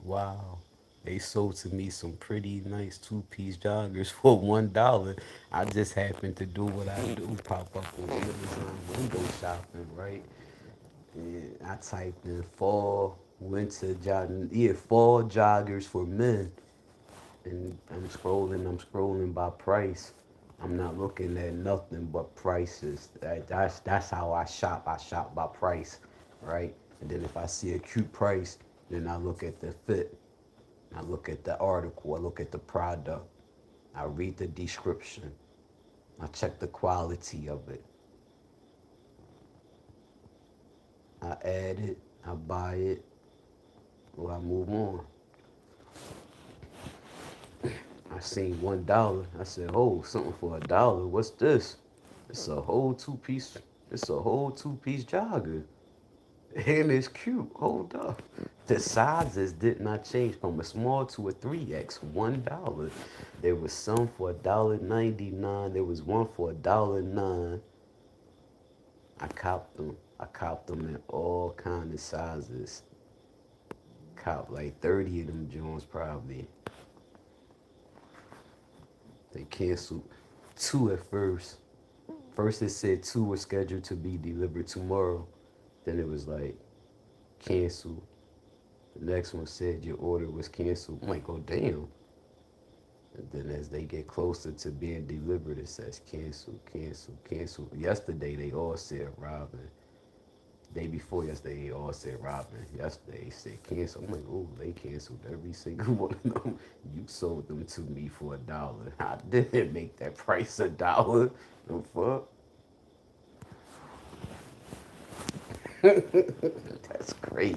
S1: Wow. They sold to me some pretty nice two-piece joggers for $1. I just happened to do what I do, pop up on Amazon window shopping, right? And I typed in fall joggers for men. And I'm scrolling by price. I'm not looking at nothing but prices. That's how I shop. I shop by price, right? And then if I see a cute price, then I look at the fit. I look at the article. I look at the product. I read the description. I check the quality of it. I add it. I buy it. Or I move on. I seen $1. I said, "Oh, something for $1. What's this?" It's a whole two piece. It's a whole two-piece jogger, and it's cute. Hold up, the sizes did not change from a small to a 3X. $1. There was some for $1.99. There was one for $1.09. I copped them. I copped them in all kind of sizes. Copped like 30 of them Jones probably. They canceled two at first. First it said two were scheduled to be delivered tomorrow. Then it was like canceled. The next one said your order was canceled. I'm like, oh damn. And then as they get closer to being delivered, it says cancel, cancel, cancel. Yesterday they all said Robin. Day before yesterday they all said Robin. Yesterday they said cancel. I'm like, oh, they canceled every single one of them. You sold them to me for $1. I didn't make that price $1. The fuck? That's crazy.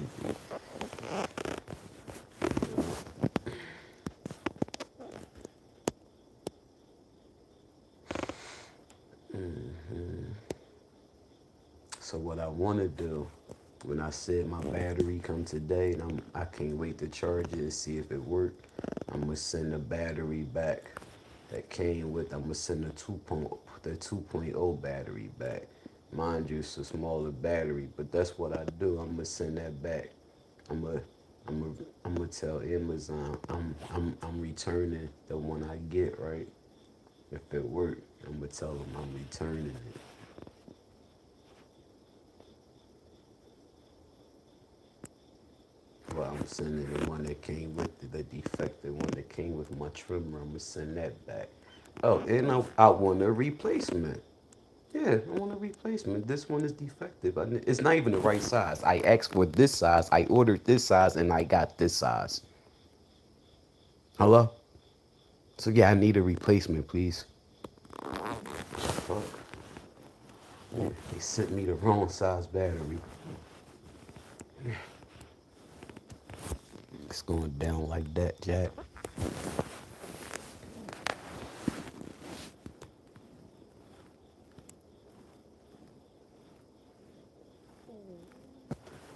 S1: So what I want to do, when I said my battery come today, and I can't wait to charge it and see if it worked. I'm gonna send the battery back that came with. I'm gonna send the 2.0 battery back. Mind you, it's a smaller battery, but that's what I do. I'm gonna send that back. I'm gonna I'm gonna I'm gonna tell Amazon I'm returning the one I get, right. If it worked, I'm gonna tell them I'm returning it. Well, I'm sending the one that came with the defective one that came with my trimmer. I'm gonna send that back. Oh, and I want a replacement. Yeah, I want a replacement. This one is defective. It's not even the right size. I asked for this size. I ordered this size, and I got this size. Hello? So yeah, I need a replacement, please. Fuck. Yeah, they sent me the wrong size battery. It's going down like that, Jack.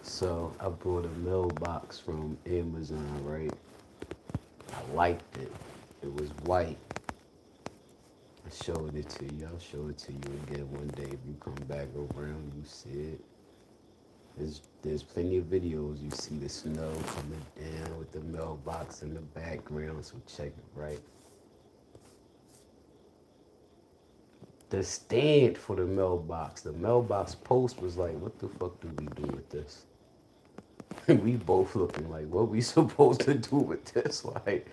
S1: So I bought a mailbox from Amazon, right? I liked it. It was white. I showed it to you. I'll show it to you again one day. If you come back around, you see it. There's plenty of videos. You see the snow coming down with the mailbox in the background. So check it, right? The stand for the mailbox. The mailbox post was like, what the fuck do we do with this? We both looking like, what we supposed to do with this? Like,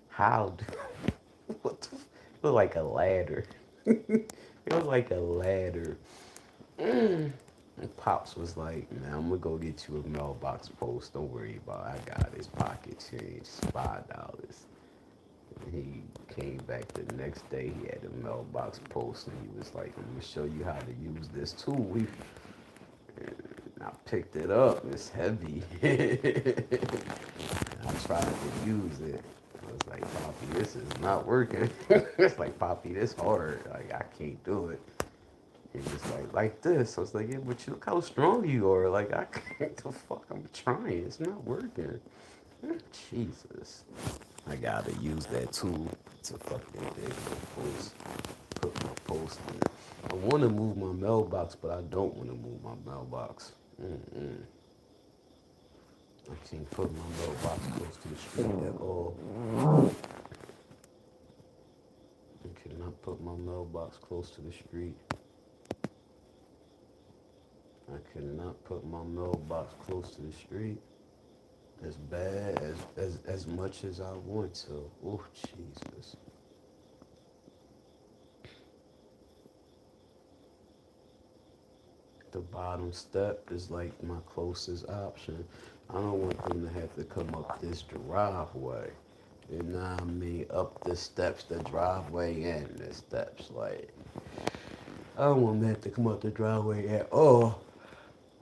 S1: how do, what the, look like a ladder. It was like a ladder. And Pops was like, man, I'm gonna go get you a mailbox post. Don't worry about it. I got his pocket change, $5. He came back the next day. He had a mailbox post, and he was like, "I'm gonna show you how to use this tool." I picked it up. It's heavy. I tried to use it. I was like, "Poppy, this is not working." It's like, "Poppy, this hard. Like, I can't do it." He was like this. I was like, "Yeah, but you look how strong you are. Like, I can't. The fuck, I'm trying. It's not working." Jesus. I gotta use that tool to fucking dig my post, put my post in it. I want to move my mailbox, but I don't want to move my mailbox. Mm-mm. I can't put my mailbox close to the street at all. I cannot put my mailbox close to the street. I cannot put my mailbox close to the street. As bad as much as I want to. Oh Jesus. The bottom step is like my closest option. I don't want them to have to come up this driveway. You know what I mean? Up the steps, the driveway, and the steps. Like, I don't want them to have to come up the driveway at all.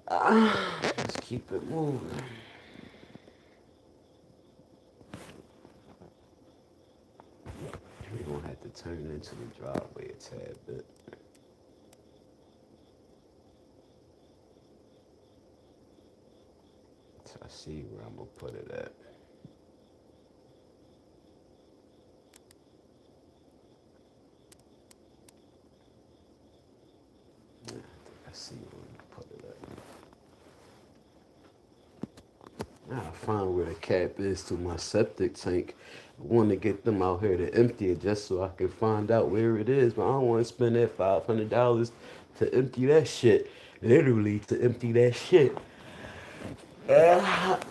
S1: Let's keep it moving. We're gonna have to turn into the driveway a tad bit. So I see where I'm gonna put it at. Yeah, I see where I'm gonna put it at. Now I find where the cap is to my septic tank. I want to get them out here to empty it just so I can find out where it is, but I don't want to spend that $500 to empty that shit. Literally to empty that shit. That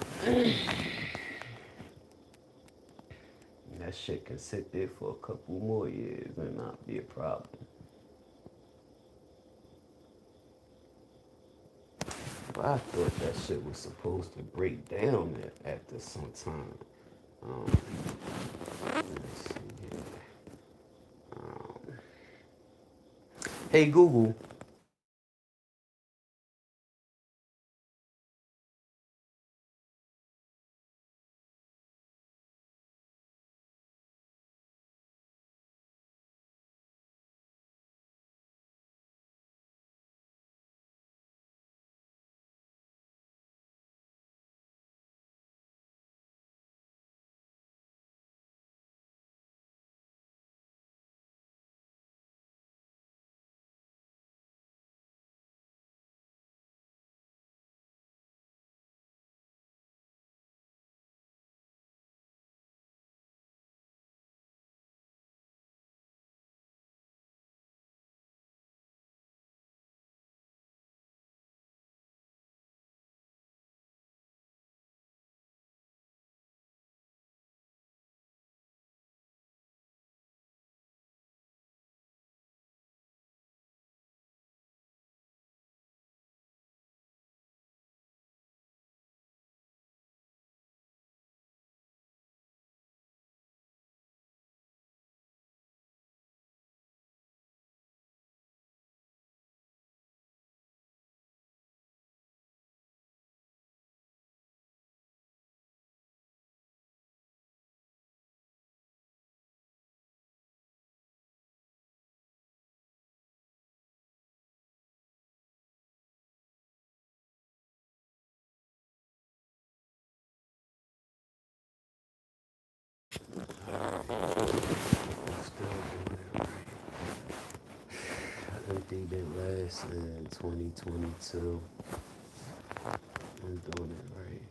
S1: shit can sit there for a couple more years and not be a problem. But I thought that shit was supposed to break down after some time. Um, let me see here. Um, hey Google, birthday didn't last in 2022. I'm doing it right.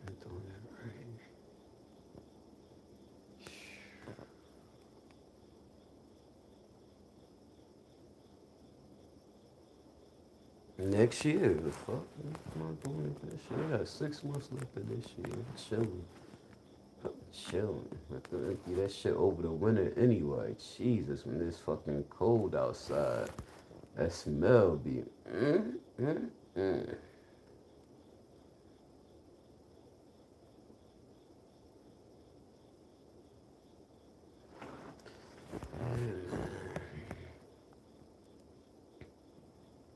S1: I'm doing it right. Next year, the fuck? I'm not doing it this year. I got 6 months left of this year. I'm chilling. I'm chilling. I can get that shit over the winter anyway. Jesus, when it's fucking cold outside, that smell be. Mm, mm, mm.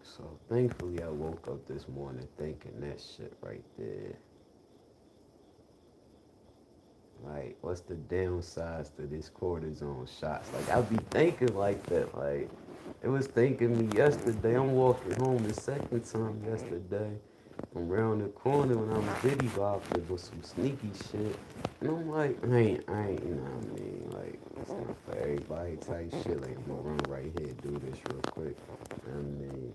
S1: So thankfully, I woke up this morning thinking that shit right there. Like, what's the downsides to this cortisone shots? Like, I be thinking like that. Like, it was thinking me yesterday. I'm walking home the second time yesterday from around the corner when I was diddy bopping with some sneaky shit. And I'm like, I ain't, you know what I mean? Like, it's not for everybody type shit. Like, I'm gonna run right here, do this real quick. You know what I mean?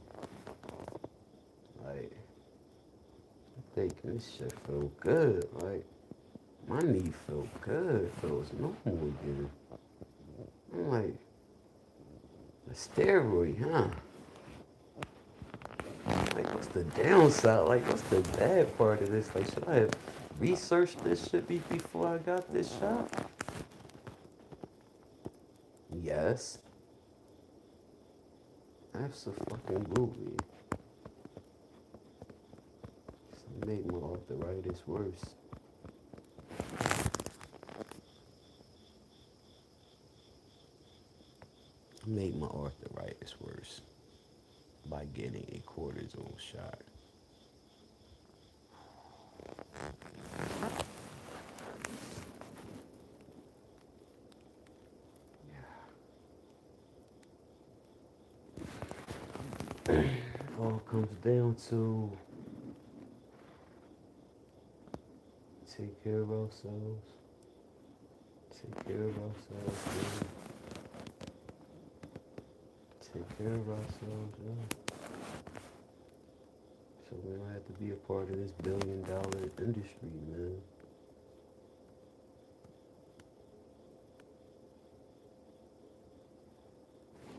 S1: Like, I'm thinking this shit feel good. Like, my knee feel good. Feels normal again. I'm like, a steroid, huh? Like, what's the downside? Like, what's the bad part of this? Like, should I have researched this shit before I got this shot? Yes. Absolutely. So made my arthritis worse. Made my arthritis worse by getting a cortisone shot. It all comes down to take care of ourselves. Take care of ourselves, man. Take care of ourselves, yeah. So we don't have to be a part of this $1 billion industry, man.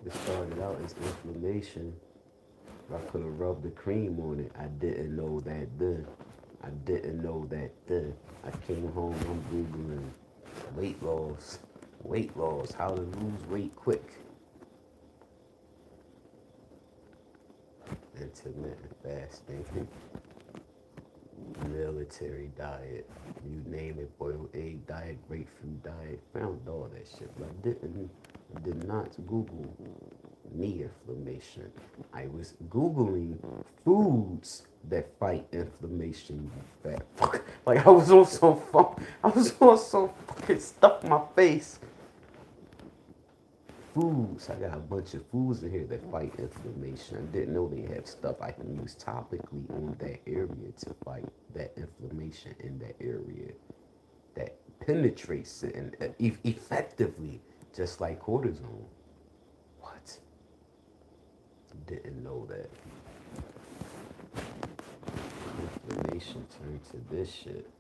S1: It started out as inflammation. I could have rubbed the cream on it. I didn't know that then. I didn't know that then. I came home, I'm Googling weight loss, how to lose weight quick, intermittent fasting, military diet, you name it, boiled egg diet, grapefruit diet, found all that shit. But I did not Google knee inflammation. I was Googling foods that fight inflammation, you fat fuck. Like I was on some fucking stuff in my face. Foods. I got a bunch of foods in here that fight inflammation. I didn't know they have stuff I can use topically on that area to fight that inflammation in that area that penetrates it and effectively, just like cortisone. What? Didn't know that. Inflammation turned to this shit.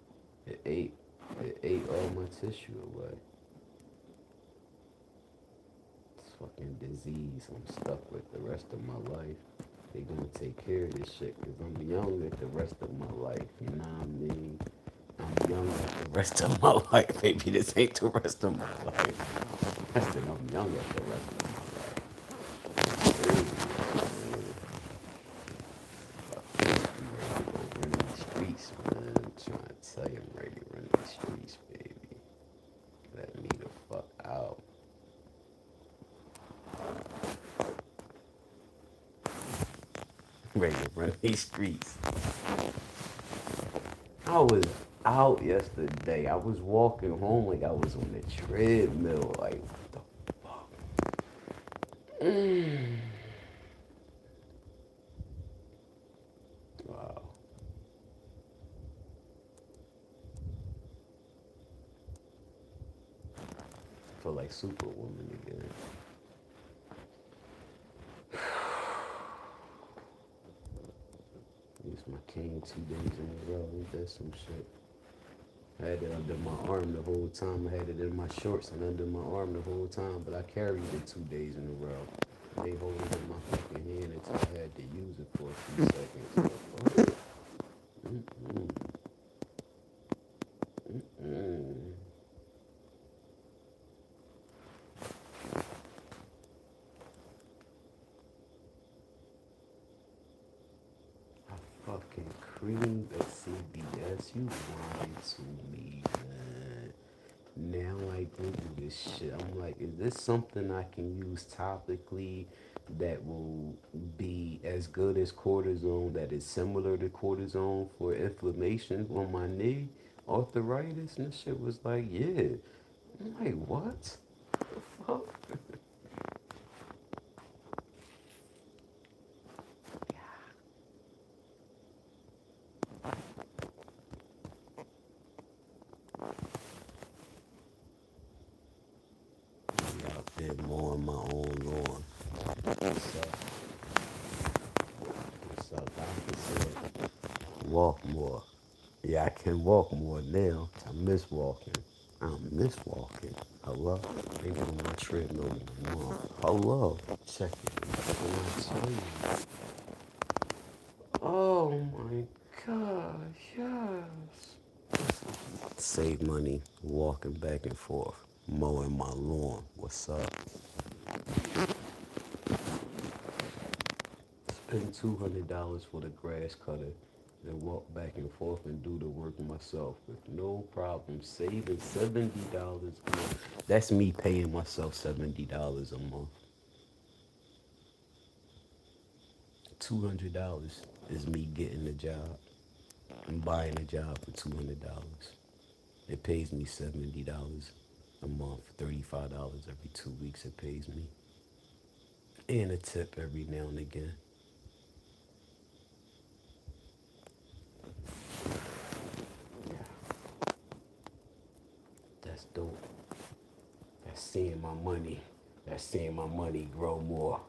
S1: It ate, it ate all my tissue away. It's fucking disease I'm stuck with the rest of my life. They gonna take care of this shit because I'm young at the rest of my life. You know what I mean? I'm young at the rest of my life. Baby, this ain't the rest of my life. I said I'm young at the rest of my life. Crazy, man. Fuck this. I'm ready to go run these streets, man. I'm trying to tell you, I'm ready to run these streets, baby. Let me the fuck out. I'm ready to run these streets. I was out yesterday. I was walking home like I was on the treadmill. Like, what the fuck? Mm. Wow. I feel like Superwoman again. came 2 days in a row. Ain't that some shit? I had it under my arm the whole time. I had it in my shorts and under my arm the whole time, but I carried it 2 days in a row. They hold it in my fucking hand until I had to use it for a few seconds. Mm-mm. Mm-mm. Fucking cream at CBS. You lied to me, man. Now I Google this shit. I'm like, is this something I can use topically that will be as good as cortisone, that is similar to cortisone for inflammation on my knee, arthritis? And this shit was like, yeah. I'm like, what? The fuck? Be out there mowing my own lawn. What's up? What's up? Doctor said, walk more. Yeah, I can walk more now. I miss walking. I miss walking. Hello? I ain't on my trip no more. Hello? Check it. When I tell you. Oh my gosh, yes. Save money walking back and forth, mowing my lawn. What's up? Spend $200 for the grass cutter and walk back and forth and do the work myself with no problem. Saving $70 a month. That's me paying myself $70 a month. $200 is me getting a job and buying a job for $200. It pays me $70 a month, $35 every 2 weeks. It pays me, and a tip every now and again. Yeah, that's dope. That's seeing my money. That's seeing my money grow more.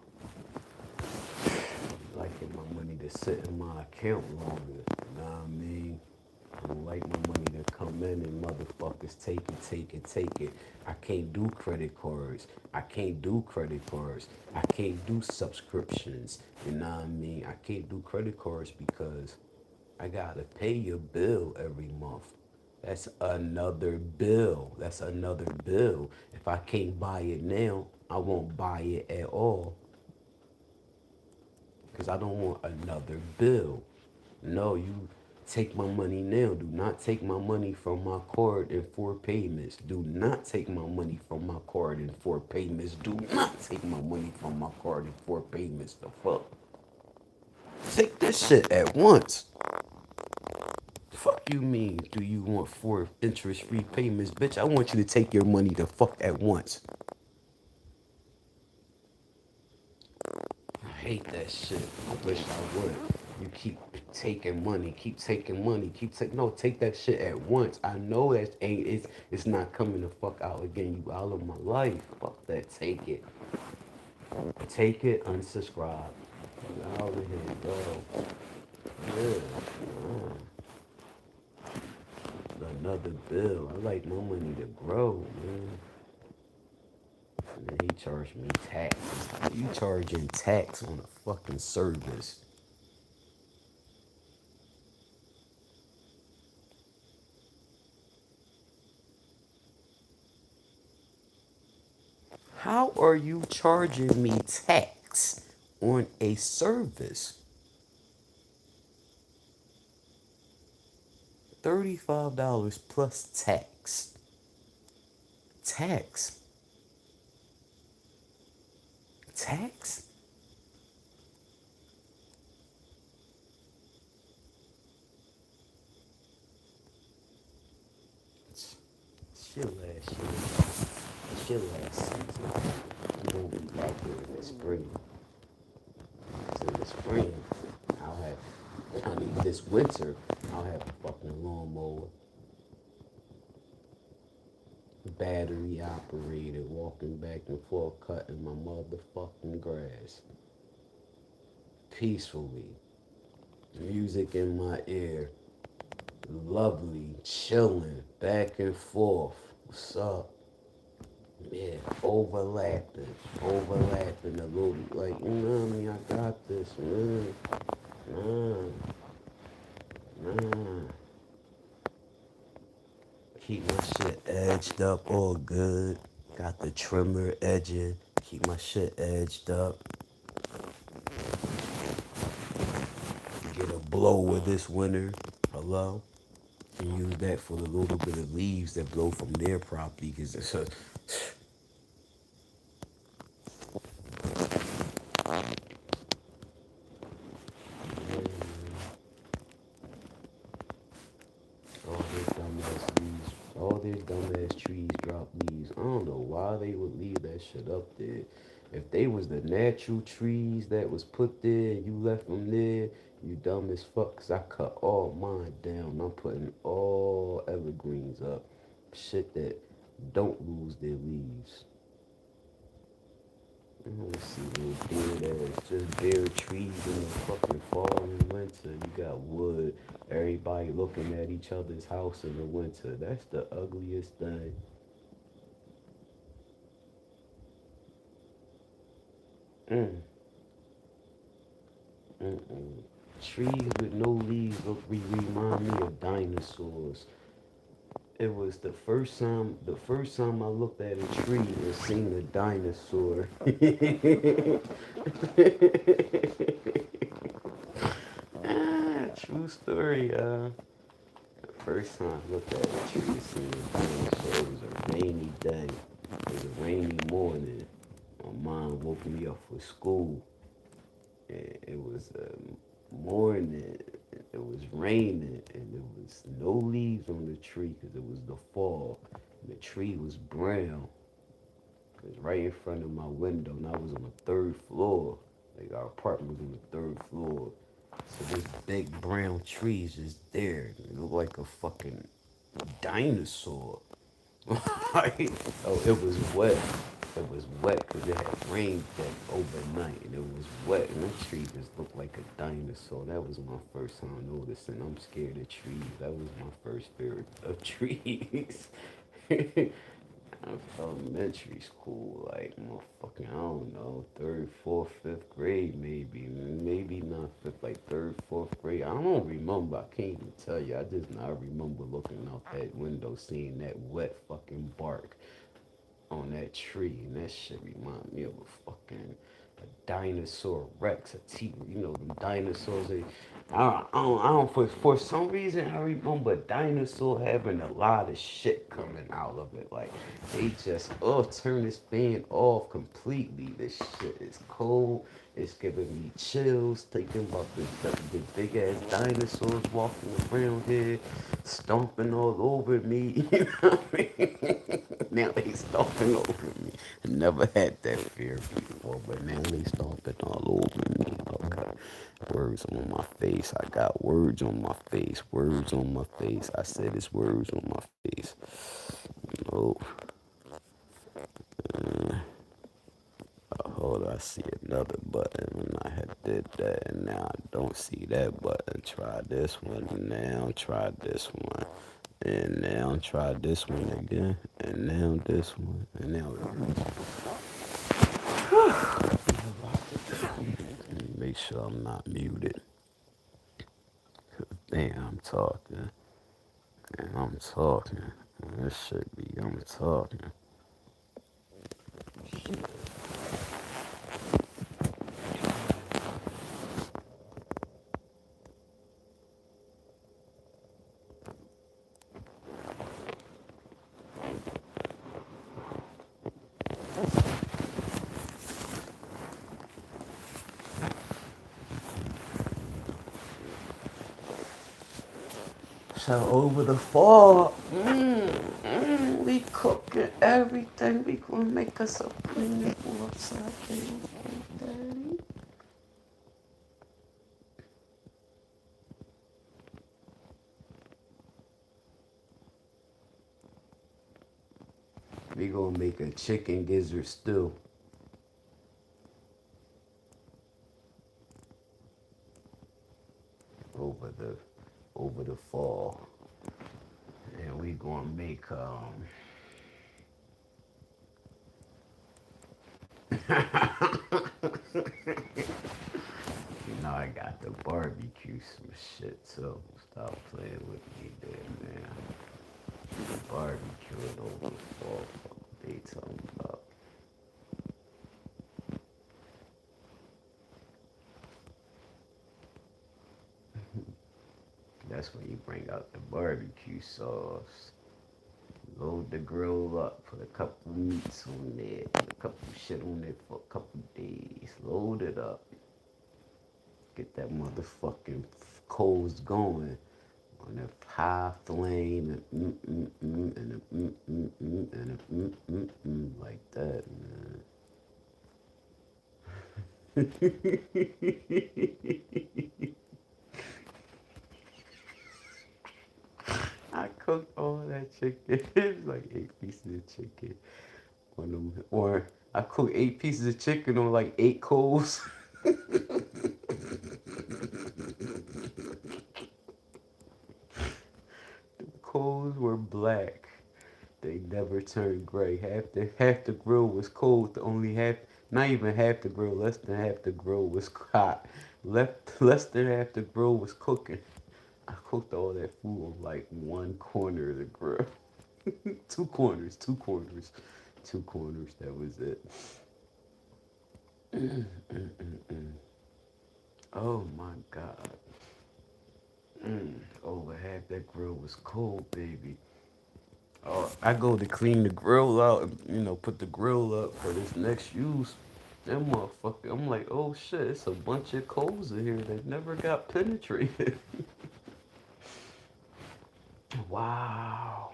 S1: Liking my money to sit in my account longer. You know what I mean? I don't like my money to come in and motherfuckers take it, take it, take it. I can't do credit cards. I can't do credit cards. I can't do subscriptions. You know what I mean? I can't do credit cards because I gotta pay your bill every month. That's another bill. That's another bill. If I can't buy it now, I won't buy it at all because I don't want another bill. No, you take my money now. Do not take my money from my card in 4 payments. Do not take my money from my card in 4 payments. Do not take my money from my card in 4 payments. The fuck? Take this shit at once. Fuck you mean? Do you want 4 interest-free payments, bitch? I want you to take your money the fuck at once. I hate that shit. I wish I would. You keep taking money, keep taking. No, take that shit at once. I know that ain't. It's not coming the fuck out again. You out of my life. Fuck that. Take it. Take it. Unsubscribe. Out of here, bro. Yeah. Another bill. I like my money to grow, man. And then he charged me tax. You charging tax on a fucking service. How are you charging me tax on a service? $35 plus tax. Tax. Tax? Chill ass shit. Chill ass season. I'm gonna be back here in the spring. So in the spring, I'll have, I mean, this winter, I'll have a fucking lawnmower, battery operated, walking back and forth, cutting my motherfucking grass peacefully. Music in my ear. Lovely, chilling, back and forth. What's up? Yeah, overlapping a little. Like, you know what I mean? I got this, man. Nah, nah. Keep my shit edged up, all good. Got the trimmer edging. Keep my shit edged up. Get a blower this winter. Hello? And use that for the little bit of leaves that blow from their property. Cause it's a, all these dumbass trees drop leaves. I don't know why they would leave that shit up there. If they was the natural trees that was put there and you left them there, you dumb as fuck. Cause I cut all mine down. I'm putting all evergreens up. Shit that don't lose their leaves. Let's see, little dead ass, just bare trees in the fucking fall and winter. You got wood. Everybody looking at each other's house in the winter. That's the ugliest thing. Mm, mm-mm. Trees with no leaves look remind me of dinosaurs. It was the first time I looked at a tree and seen a dinosaur. True story. First time I looked at a tree and seen a dinosaur. It was a rainy day. It was a rainy morning. My mom woke me up for school. And it was morning. It was raining, and there was no leaves on the tree because it was the fall. And the tree was brown. It was right in front of my window, and I was on the third floor. Like our apartment was on the third floor. So this big brown tree is just there. It looked like a fucking dinosaur. Like, oh, it was wet. It was wet because it had rained that overnight, and it was wet. And the tree just looked like a dinosaur. That was my first time noticing. I'm scared of trees. That was my first fear of trees. Elementary school, like motherfucking, I don't know, third, fourth, fifth grade, maybe not fifth, like third, fourth grade. I don't remember. I can't even tell you. I just I remember looking out that window, seeing that wet fucking bark on that tree, and that shit remind me of a fucking a dinosaur Rex, a T. You know them dinosaurs. For some reason I remember a dinosaur having a lot of shit coming out of it. Like they just turn this fan off completely. This shit is cold. It's giving me chills thinking about the big ass dinosaurs walking around here, stomping all over me. You know what I mean? Now they stomping over me. I never had that fear before, but now they stomping all over me. Okay. Words on my face. I got words on my face. Words on my face. I said it's words on my face. Oh, hold on. I see another button when I had did that, and now I don't see that button. Try this one. Now try this one. And now try this one again. And now this one. And now make sure I'm not muted. Damn, I'm talking. And I'm talking. This should be, I'm talking. So over the fall, we cooking everything. We gonna make us a pineapple upside down cake, daddy. We gonna make a chicken gizzard stew. to barbecue some shit, so stop playing with me there, man. Barbecuing over the fall, they talking about. That's when you bring out the barbecue sauce. Load the grill up, put a couple meats on there, put a couple shit on there for a couple days. Load it up. Get that motherfucking coals going on a high flame and like that, man. I cooked all that chicken. It was like 8 pieces of chicken on them, or I cooked 8 pieces of chicken on like 8 coals. The coals were black. They never turned gray. Half the grill was cold. The only half, not even half the grill, less than half the grill was hot. Less than half the grill was cooking. I cooked all that food on like one corner of the grill. Two corners, two corners, two corners. That was it. Oh my God. Over half that grill was cold, baby. Oh, I go to clean the grill out, put the grill up for this next use. That motherfucker, I'm like, oh shit, it's a bunch of coals in here that never got penetrated. Wow.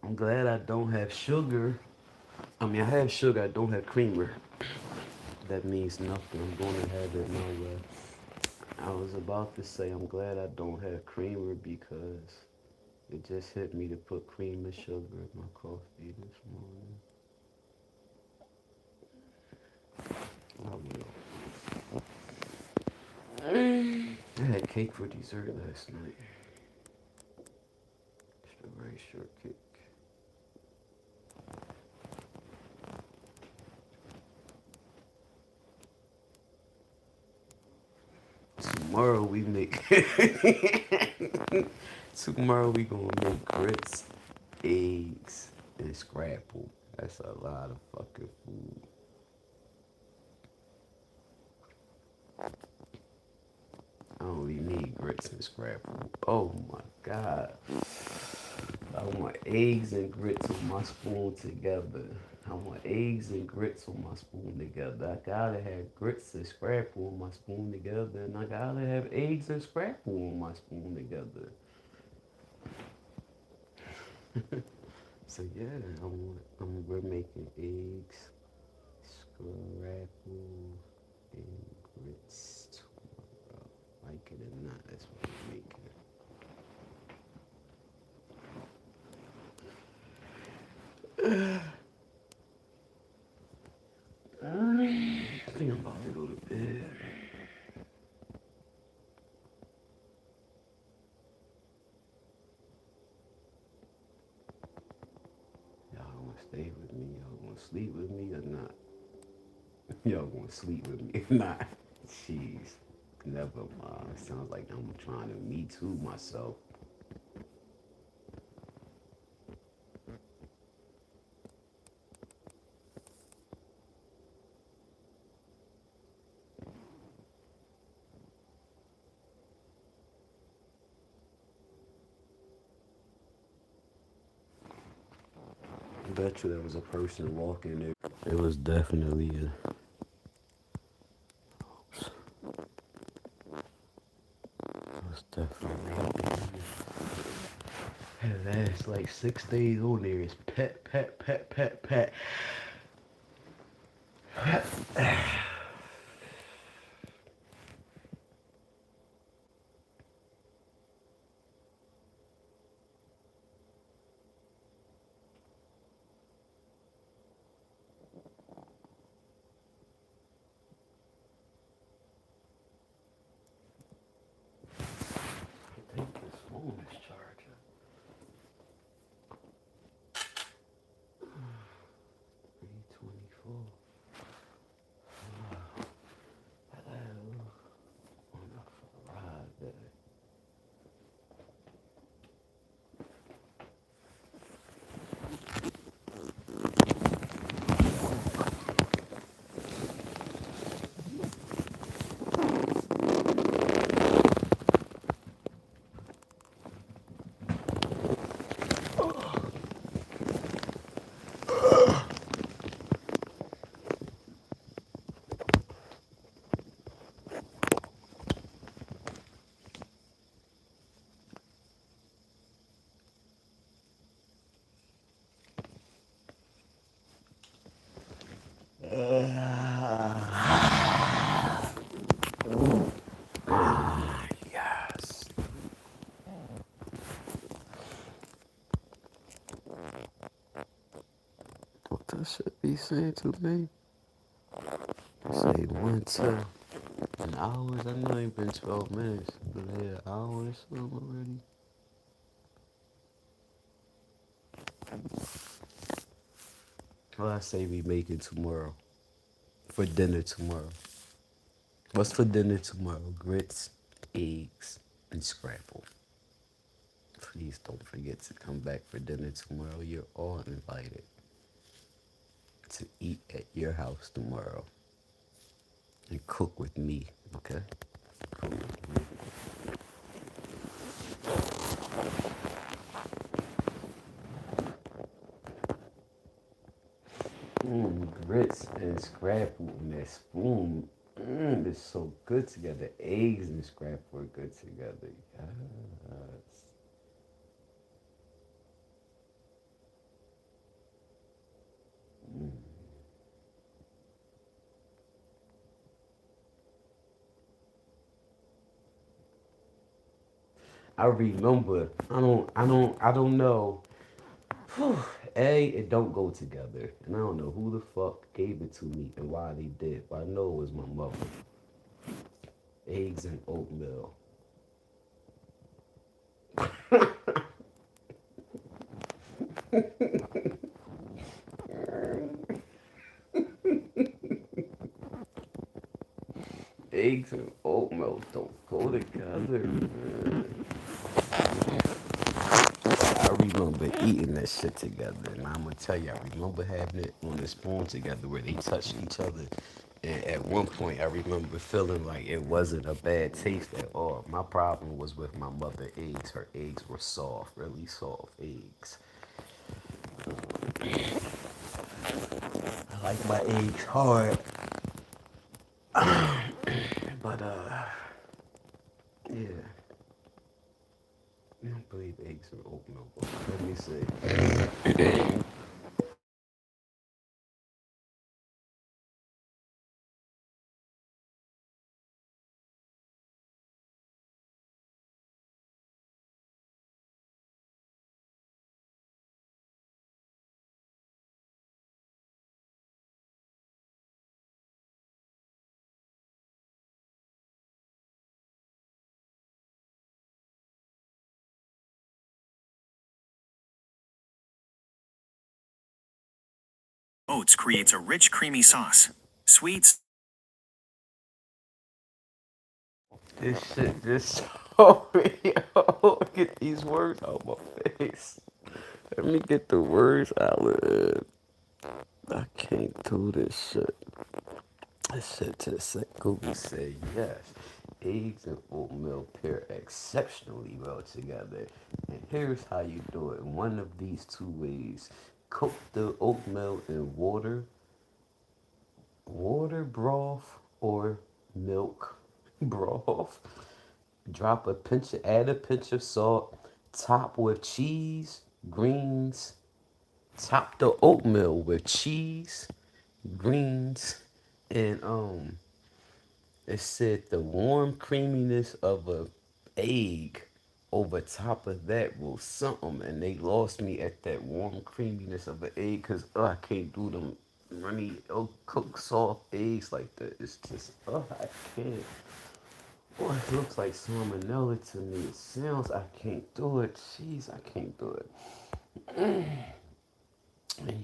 S1: I'm glad I don't have sugar. I mean, I have sugar, I don't have creamer. That means nothing. I'm going to have it my way. I was about to say, I'm glad I don't have creamer because it just hit me to put cream and sugar in my coffee this morning. I will. I had cake for dessert last night. Strawberry shortcake. Tomorrow we make. Tomorrow we gonna make grits, eggs, and scrapple. That's a lot of fucking food. I only need grits and scrapple. Oh my God. I want eggs and grits on my spoon together. I want eggs and grits on my spoon together. I gotta have grits and scrapple on my spoon together, and I gotta have eggs and scrapple on my spoon together. So yeah, we're making eggs, scrapple, and grits tomorrow. Like it or not, that's what we're making. I think I'm about to go to bed. Y'all gonna stay with me? Y'all gonna sleep with me or not? Y'all gonna sleep with me or not? Jeez. Never mind. It sounds like I'm trying to me too myself. I bet you there was a person walking there. It was definitely it was definitely had last like 6 days on there. It's pet, pet, pet, pet, pet. Take this phone, this charger. 324. I should be saying to me. Say 1 to an hours. I know it ain't been 12 minutes, but yeah, an hour or so already. Well, I say we make it tomorrow for dinner tomorrow. What's for dinner tomorrow? Grits, eggs, and scramble. Please don't forget to come back for dinner tomorrow. You're all invited to eat at your house tomorrow and cook with me, okay? Cook with me. Grits and scramble and that spoon, it's so good together. Eggs and scramble are good together. Yes. I remember. I don't know. Whew. It don't go together, and I don't know who the fuck gave it to me and why they did, but I know it was my mother. Eggs and oatmeal. Eggs and oatmeal don't go together. I remember eating that shit together, and I'm gonna tell you, I remember having it on the spoon together where they touched each other. And at one point, I remember feeling like it wasn't a bad taste at all. My problem was with my mother eggs. Her eggs were soft, really soft eggs. I like my eggs hard, but yeah, I don't believe eggs are oatmeal. Let me see.
S2: Oats creates a rich, creamy sauce. Sweets.
S1: This shit just so real. Get these words out my face. Let me get the words out of it. I can't do this shit. This shit just said Google said yes. Eggs and oatmeal pair exceptionally well together. And here's how you do it. One of these two ways. Cook the oatmeal in water broth or milk broth. Add a pinch of salt, top with cheese, greens, top the oatmeal with cheese, greens, and it said the warm creaminess of a egg over top of that was something, and they lost me at that warm creaminess of an egg because I can't do them runny cooked soft eggs like that. It's just I can't. Boy, it looks like salmonella to me. It sounds I can't do it. Jeez, I can't do it. And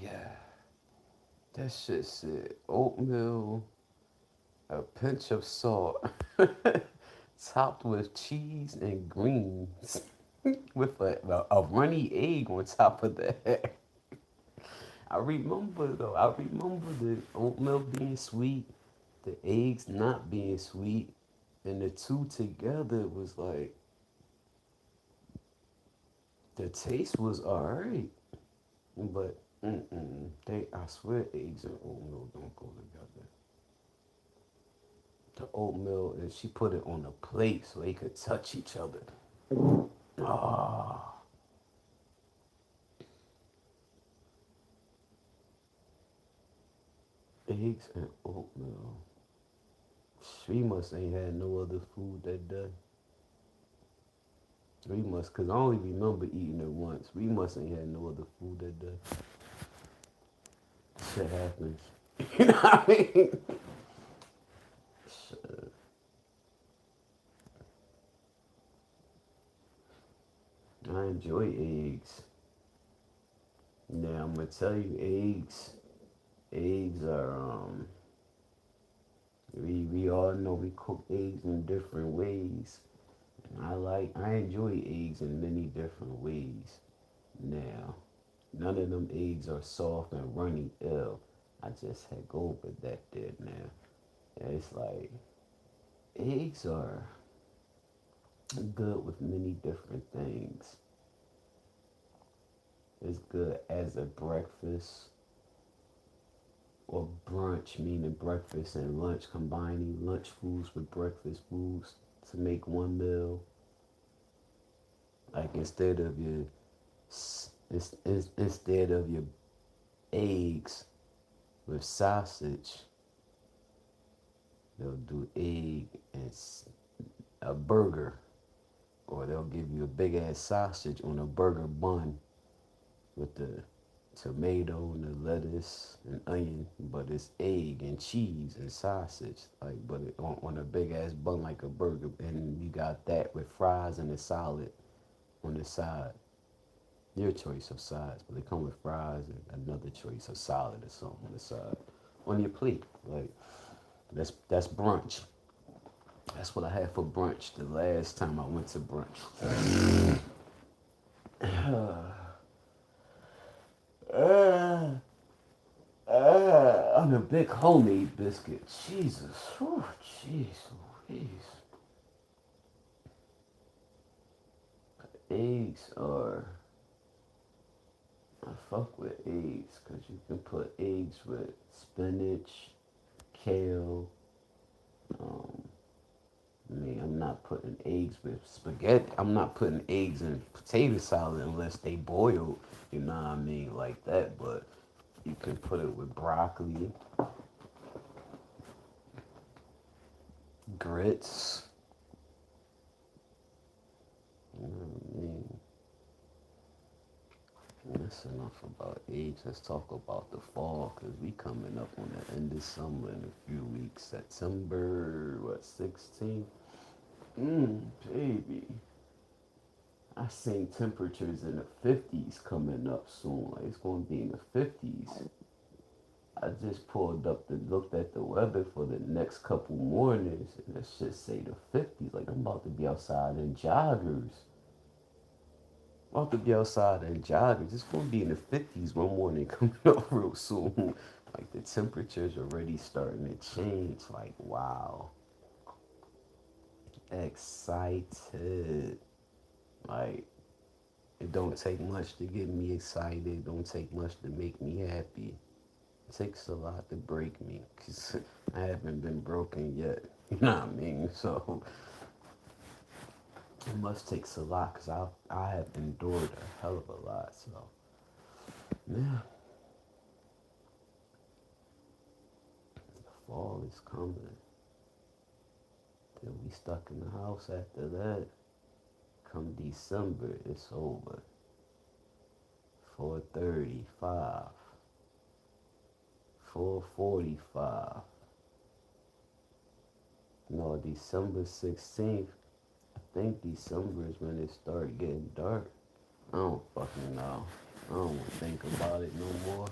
S1: yeah, that shit said oatmeal, a pinch of salt, topped with cheese and greens, with a runny egg on top of that. I remember though. I remember the oatmeal being sweet, the eggs not being sweet, and the two together was like the taste was alright. But I swear eggs and oatmeal don't go together. The oatmeal, and she put it on a plate so they could touch each other. Ah, eggs and oatmeal. She must ain't had no other food that day. We must, cause I only remember eating it once. We must ain't had no other food that day. Shit happens. You know what I mean? Shit. I enjoy eggs. Now I'm gonna tell you, eggs are we all know we cook eggs in different ways. I enjoy eggs in many different ways. Now, none of them eggs are soft and runny ill. I just had go with that there now. And it's like eggs are good with many different things. It's good as a breakfast or brunch, meaning breakfast and lunch, combining lunch foods with breakfast foods to make one meal. Like instead of your eggs with sausage, they'll do egg and a burger, or they'll give you a big ass sausage on a burger bun with the tomato and the lettuce and onion, but it's egg and cheese and sausage, like but on a big ass bun like a burger, and you got that with fries and a salad on the side. Your choice of sides, but they come with fries and another choice of salad or something on the side on your plate. Like that's brunch. That's what I had for brunch the last time I went to brunch. On a big homemade biscuit. Jesus. Oh, jeez. Louise. Eggs are. I fuck with eggs because you can put eggs with spinach, kale. Um, I mean, I'm not putting eggs with spaghetti. I'm not putting eggs in potato salad unless they boiled. You know what I mean? Like that. But you can put it with broccoli, grits. You know what I mean? That's enough about age. Let's talk about the fall, because we coming up on the end of summer in a few weeks. September, what, 16th? Baby. I seen temperatures in the 50s coming up soon. Like it's going to be in the 50s. I just pulled up and looked at the weather for the next couple mornings, and it should say the 50s. Like I'm about to be outside in joggers. About to be outside and joggers. It's gonna be in the 50s one morning coming up real soon. Like the temperatures already starting to change. Like wow. Excited. Like it don't take much to get me excited. It don't take much to make me happy. It takes a lot to break me. Cause I haven't been broken yet. You know what I mean? So it must takes a lot because I have endured a hell of a lot. So yeah, the fall is coming. Then we stuck in the house after that. Come December, it's over. 4:35, 4:45. No, December 16th. I think December is when it start getting dark. I don't fucking know. I don't want to think about it no more.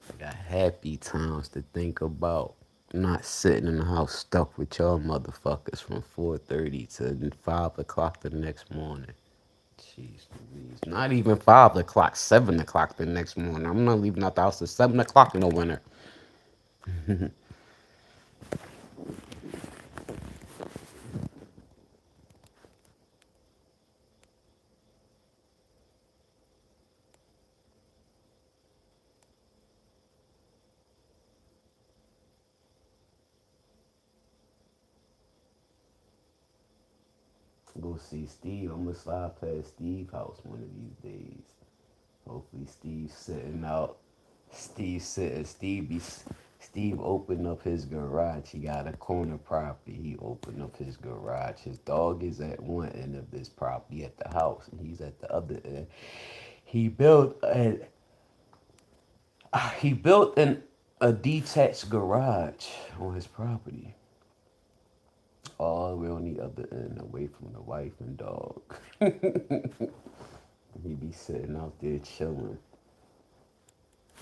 S1: I got happy times to think about. Not sitting in the house stuck with y'all motherfuckers from 4:30 to 5 o'clock the next morning. Jeez Louise. Not even 5 o'clock, 7 o'clock the next morning. I'm not leaving out the house at 7 o'clock in the winter. Go see Steve. I'm gonna slide past Steve's house one of these days. Hopefully Steve's sitting out. Steve sitting. Steve opened up his garage. He got a corner property. He opened up his garage. His dog is at one end of this property at the house, and he's at the other end. He built an He built a detached garage on his property, all the way on the other end, away from the wife and dog. He be sitting out there chilling.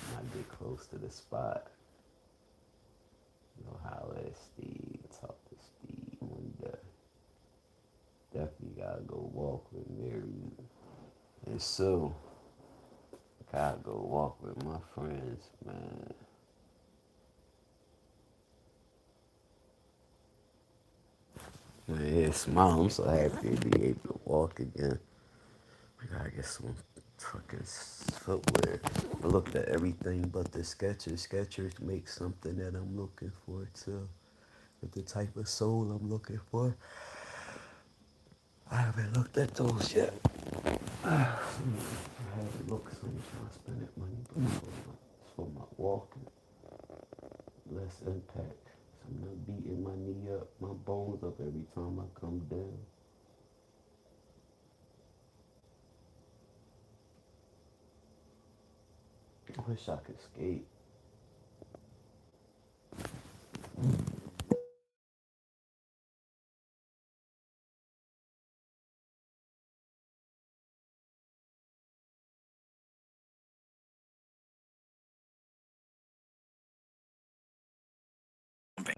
S1: I get close to the spot. Holler at Steve, talk to Steve one day. Definitely gotta go walk with Mary. And so, gotta go walk with my friends, man. Man, yeah, smile. I'm so happy to be able to walk again. I gotta get some fucking footwear. I looked at everything but the Skechers. Skechers make something that I'm looking for too. With the type of sole I'm looking for. I haven't looked at those yet. I haven't looked, so I'm trying to spend that money, but for my walking, less impact. So I'm not beating my knee up, my bones up every time I come down. I wish I could skate.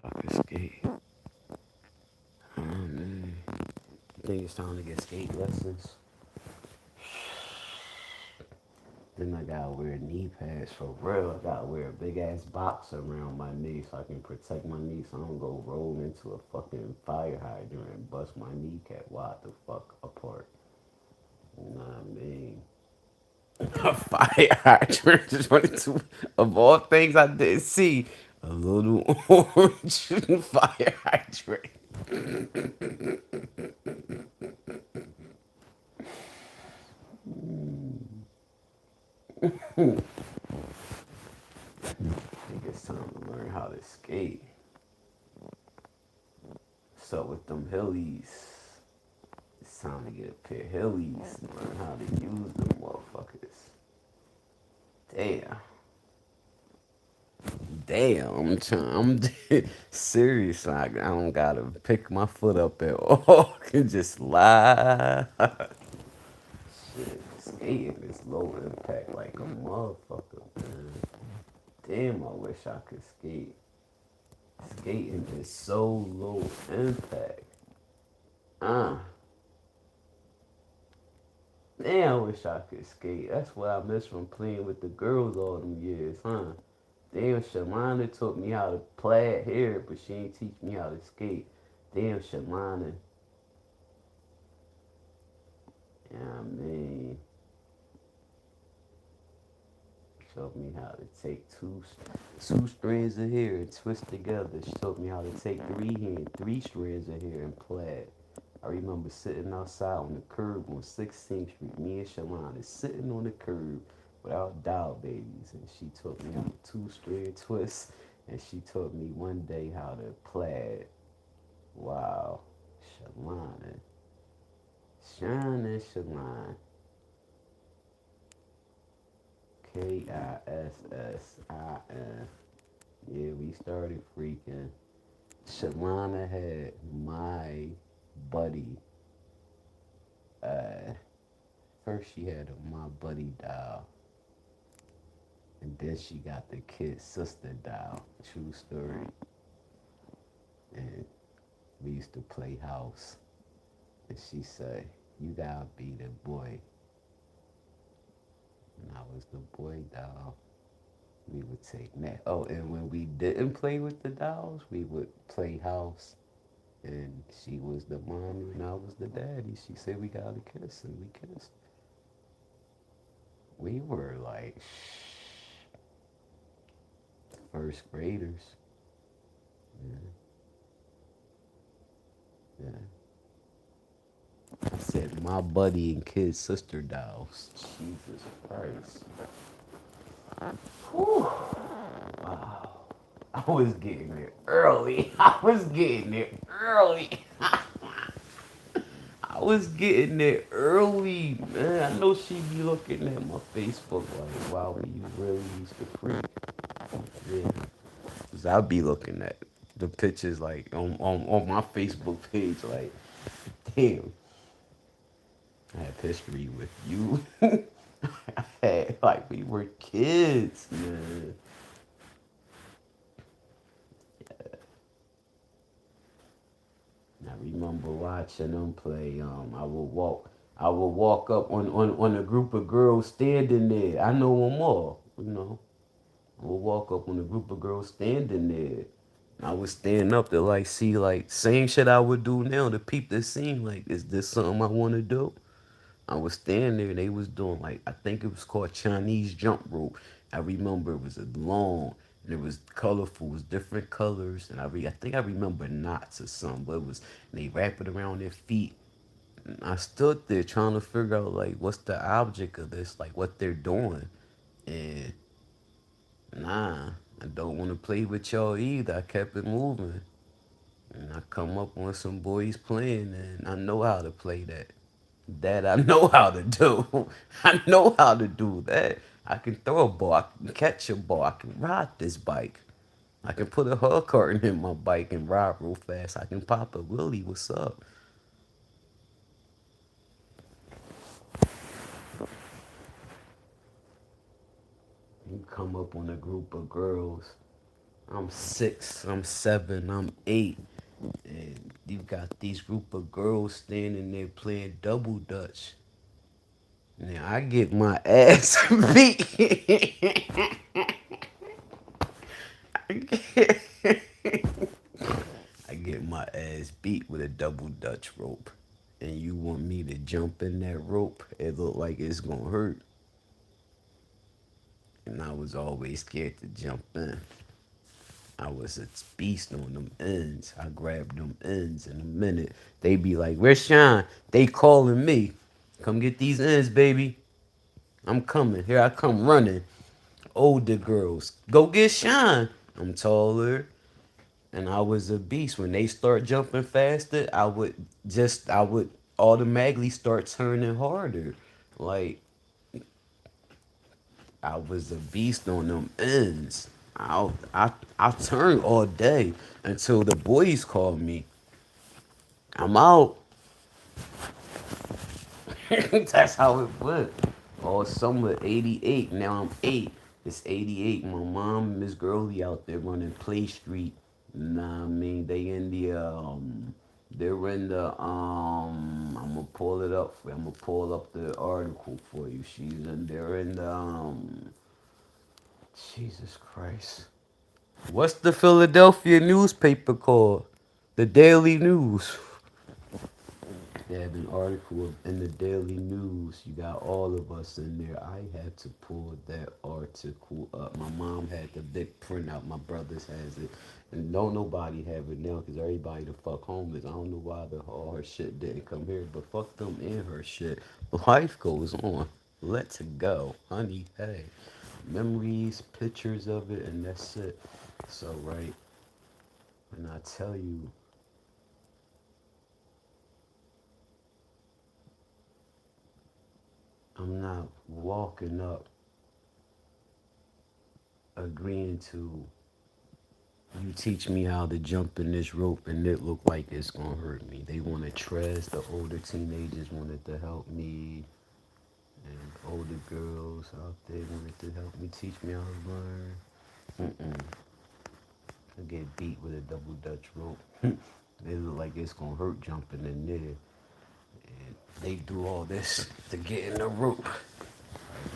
S1: I could skate. Oh man. I think it's time to get skate lessons. Then I gotta wear knee pads for real. I gotta wear a big ass box around my knee so I can protect my knee so I don't go roll into a fucking fire hydrant and bust my kneecap wide the fuck apart. You know what I mean? A fire hydrant is 22 of all things I did see. A little orange fire hydrant. I think it's time to learn how to skate. So with them hillies, it's time to get a pair of hillies and learn how to use them motherfuckers. Damn. Damn, I'm trying. I'm serious. Like, I don't gotta pick my foot up at all. I can just lie. Shit, skating is low impact like a motherfucker, man. Damn, I wish I could skate. Skating is so low impact. Uh, Damn, I wish I could skate. That's what I miss from playing with the girls all them years, huh? Damn, Shalana taught me how to plait hair, but she ain't teach me how to skate. Damn, Shalana. Yeah, I mean, showed me how to take two strands of hair and twist together. She taught me how to take three strands of hair and plait. I remember sitting outside on the curb on 16th Street, me and Shalana sitting on the curb with our doll babies, and she taught me how to two-strand twist, and she taught me one day how to plait. Wow, Shalana, Shana Shalana, Kisssin. Yeah, we started freaking. Shalana had my buddy. Uh, First she had my buddy doll, and then she got the kid sister doll. True story. And we used to play house, and she said, "You gotta be the boy," and I was the boy doll. We would take that. Oh, and when we didn't play with the dolls, we would play house. And she was the mommy and I was the daddy. She said we gotta kiss, and we kissed. We were like first graders. Yeah, yeah. I said my buddy and kid sister dolls. Jesus Christ. Whew. Wow. I was getting there early. I was getting there early. I was getting there early, man. I know she be looking at my Facebook like, wow, you really used to freak. Yeah. 'Cause I be looking at the pictures like on my Facebook page, like, damn, I have history with you. I had like we were kids, man. I remember watching them play. I would walk up on a group of girls standing there. I know them all, you know. I would walk up on a group of girls standing there. I would stand up to like see like same shit I would do now to peep the scene. Like, is this something I want to do? I was standing there and they was doing like I think it was called Chinese jump rope. I remember it was a long and it was colorful, it was different colors, and I think I remember knots or something, but it was and they wrap it around their feet. And I stood there trying to figure out like what's the object of this, like what they're doing, and nah, I don't want to play with y'all either. I kept it moving, and I come up on some boys playing, and I know how to play that. That I know how to do. I know how to do that. I can throw a ball. I can catch a ball. I can ride this bike. I can put a hug carton in my bike and ride real fast. I can pop a wheelie. What's up? You come up on a group of girls. I'm 6, I'm 7, I'm 8. And you got these group of girls standing there playing double dutch. Now I get my ass beat. I get, I get my ass beat with a double dutch rope. And you want me to jump in that rope? It look like it's gonna hurt. And I was always scared to jump in. I was a beast on them ends. I grabbed them ends in a minute. They be like, "Where's Sean?" They calling me. Come get these ends, baby. I'm coming. Here I come running. Older girls, go get Sean. I'm taller. And I was a beast. When they start jumping faster, I would automatically start turning harder. Like I was a beast on them ends. I turned all day until the boys called me. I'm out. That's how it went. All summer '88. Now I'm 8. It's '88. My mom and Miss Girlie out there running Play Street. Nah, I mean they're in the I'm gonna pull it up for you. I'm gonna pull up the article for you. They're in the Jesus Christ. What's the Philadelphia newspaper called? The Daily News. They have an article in the Daily News. You got all of us in there. I had to pull that article up. My mom had the big printout. My brothers has it. And don't nobody have it now because everybody the fuck homeless. I don't know why all her shit didn't come here, but fuck them and her shit. Life goes on. Let's go. Honey, hey. Memories, pictures of it, and that's it. So, right. And I tell you, I'm not walking up agreeing to you teach me how to jump in this rope and it look like it's gonna hurt me. They want to trust. The older teenagers wanted to help me, and older girls out there wanted to help me teach me how to learn. Mm-mm. I get beat with a double dutch rope. It look like it's gonna hurt jumping in there. And they do all this to get in the rope.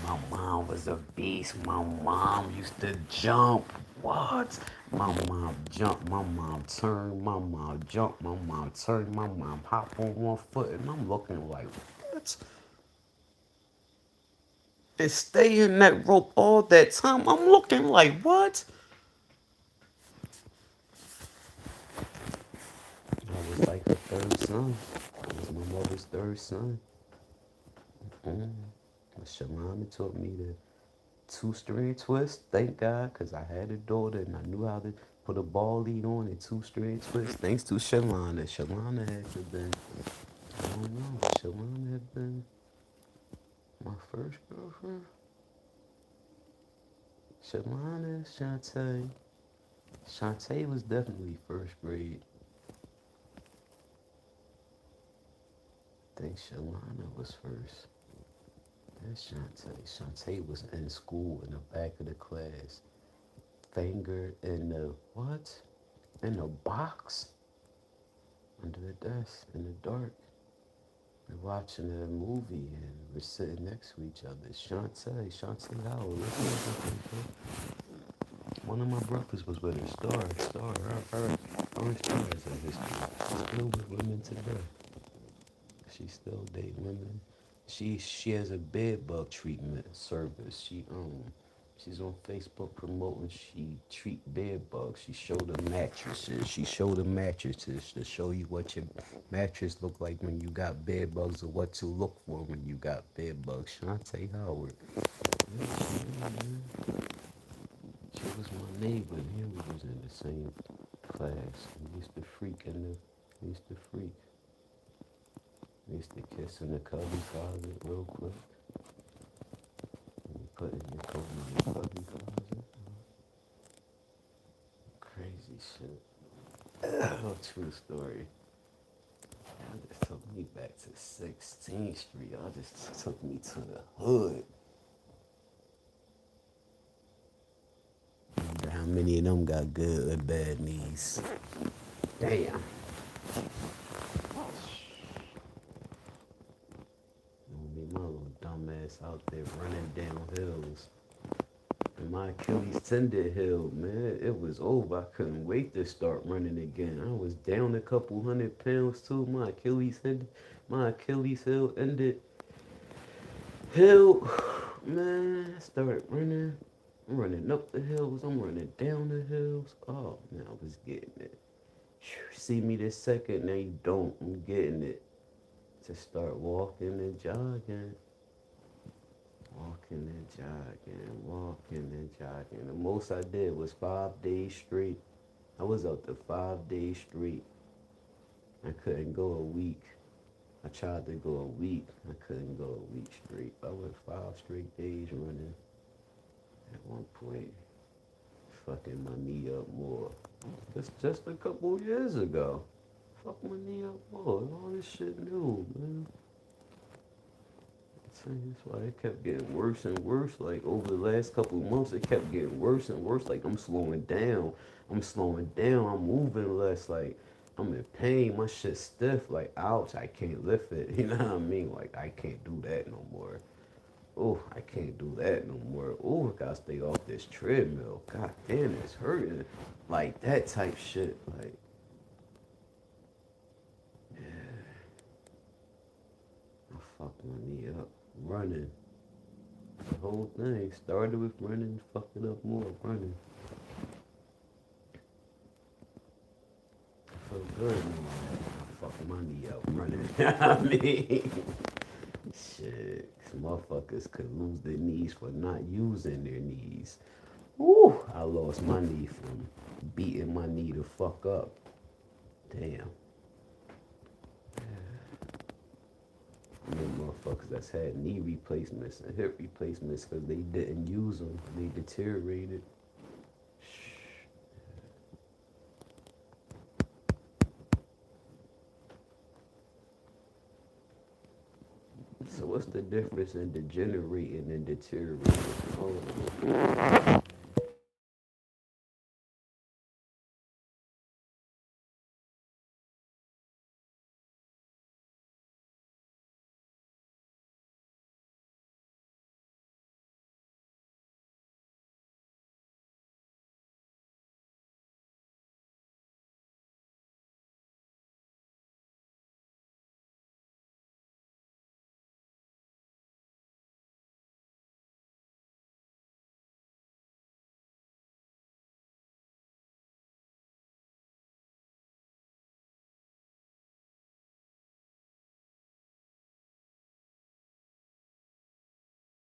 S1: My mom was a beast. My mom used to jump. What? My mom jumped. My mom turned. My mom jumped. My mom turned. My mom hopped on one foot. And I'm looking like, what? And stay in that rope all that time. I'm looking like, what? I was like her third son. I was my mother's third son. Mm. Shalana taught me to two-string twist, thank God, because I had a daughter and I knew how to put a ball lead on and two-string twist. Thanks to Shalana. Shalana had to been don't know. Shalana had been my first girlfriend. Shalana, Shantae. Shantae was definitely first grade. I think Shalana was first. Then Shantae. Shantae was in school in the back of the class. Finger in the what? In the box? Under the desk in the dark. We're watching a movie and we're sitting next to each other. Shantae Howell. One of my brothers was with her. Her stars in history. Still with women today. She still date women. She has a bed bug treatment service. She's on Facebook promoting she treat bed bugs. She showed the mattresses. She showed the mattresses to show you what your mattress look like when you got bed bugs or what to look for when you got bed bugs. Shantae Howard. Yeah, she was my neighbor. Yeah, we was in the same class. We used to freak in the we used to freak. We used to kiss in the cubby closet real quick. And you put in your coat in the cubby closet. Crazy shit. True story. Y'all just took me back to 16th Street. Y'all just took me to the hood. I wonder how many of them got good or bad knees. Damn. Me, my little dumbass out there running down hills. And my Achilles tendon healed, man. It was over. I couldn't wait to start running again. I was down a couple 100 pounds too. My Achilles heel ended. Hill, man. I started running. I'm running up the hills. I'm running down the hills. Oh man, I was getting it. See me this second, now you don't. I'm getting it. To start walking and jogging. Walking and jogging, walking and jogging. The most I did was 5 days straight. I was up to 5 days straight. I couldn't go a week. I tried to go a week. I couldn't go a week straight. I went 5 straight days running. At one point, fucking my knee up more. Just a couple years ago. Fuck my knee up more. All this shit new, man. That's why it kept getting worse and worse. Like over the last couple of months, it kept getting worse and worse. Like I'm slowing down. I'm moving less. Like I'm in pain. My shit stiff. Like ouch, I can't lift it. You know what I mean? Like I can't do that no more. Oh, I can't do that no more. Oh, I gotta stay off this treadmill. God damn, it's hurting. Like that type shit. Like I fucked my knee up running. The whole thing started with running, fucked it up more running. I feel good I fucked my knee up running. I mean, shit, motherfuckers could lose their knees for not using their knees. Woo! I lost my knee from beating my knee the fuck up. Damn. I know motherfuckers that's had knee replacements and hip replacements because they didn't use them. They deteriorated. So what's the difference in degenerating and deteriorating? Oh,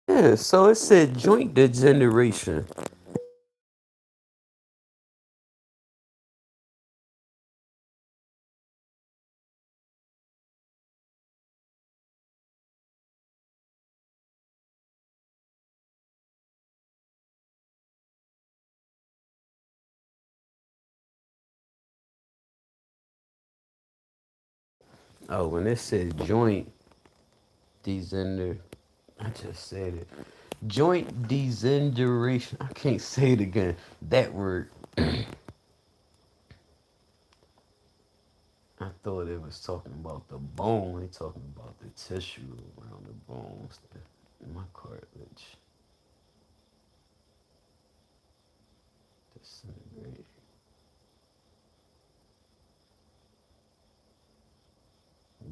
S1: yeah, so it said joint degeneration. Oh, when it said joint desender, I just said it. Joint desenderation. I can't say it again. That word. I thought it was talking about the bone. They talking about the tissue around the bones, my cartilage. Disintegrate.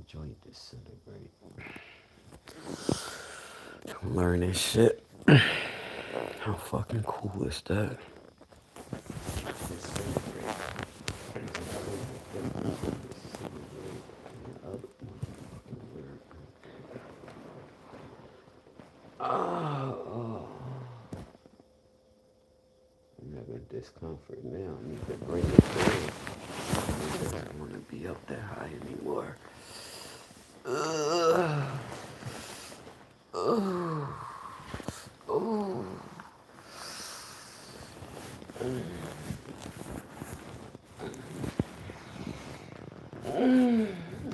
S1: Joint disintegrate. I'm learning shit. How fucking cool is that? Oh, I'm having discomfort now. I need to bring it down. I don't want to be up that high anymore. Ugh. Oh, oh.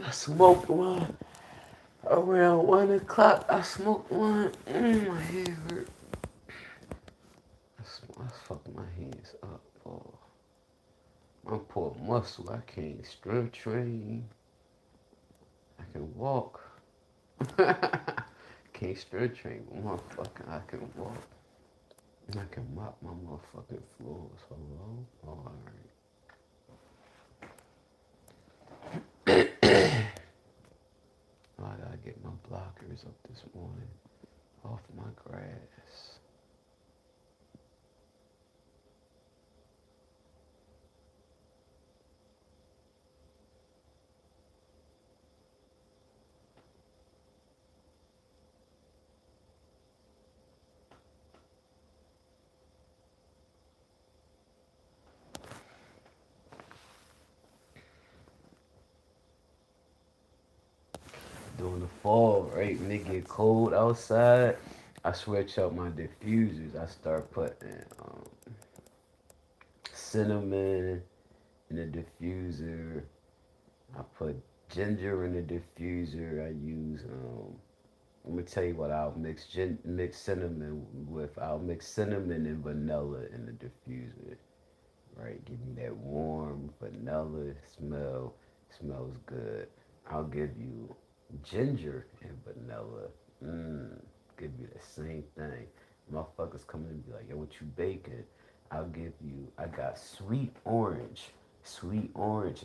S1: I smoked one around 1 o'clock. I smoked one. My head hurt. I fucked my hands up. Oh. My poor muscle. I can't strength train. I can walk. Can't strength train, but motherfucker, I can walk. And I can mop my motherfucking floors. Hello? Oh, alright. Oh, I gotta get my blockers up this morning. Off my grass. During the fall, right, when it get cold outside, I switch up my diffusers. I start putting cinnamon in the diffuser. I put ginger in the diffuser. I use let me tell you what I'll mix cinnamon with. I'll mix cinnamon and vanilla in the diffuser. Right, give me that warm vanilla smell. Smells good. I'll give you ginger and vanilla. Mmm, give you the same thing. Motherfuckers come in and be like, yo, what you baking? I'll give you, I got sweet orange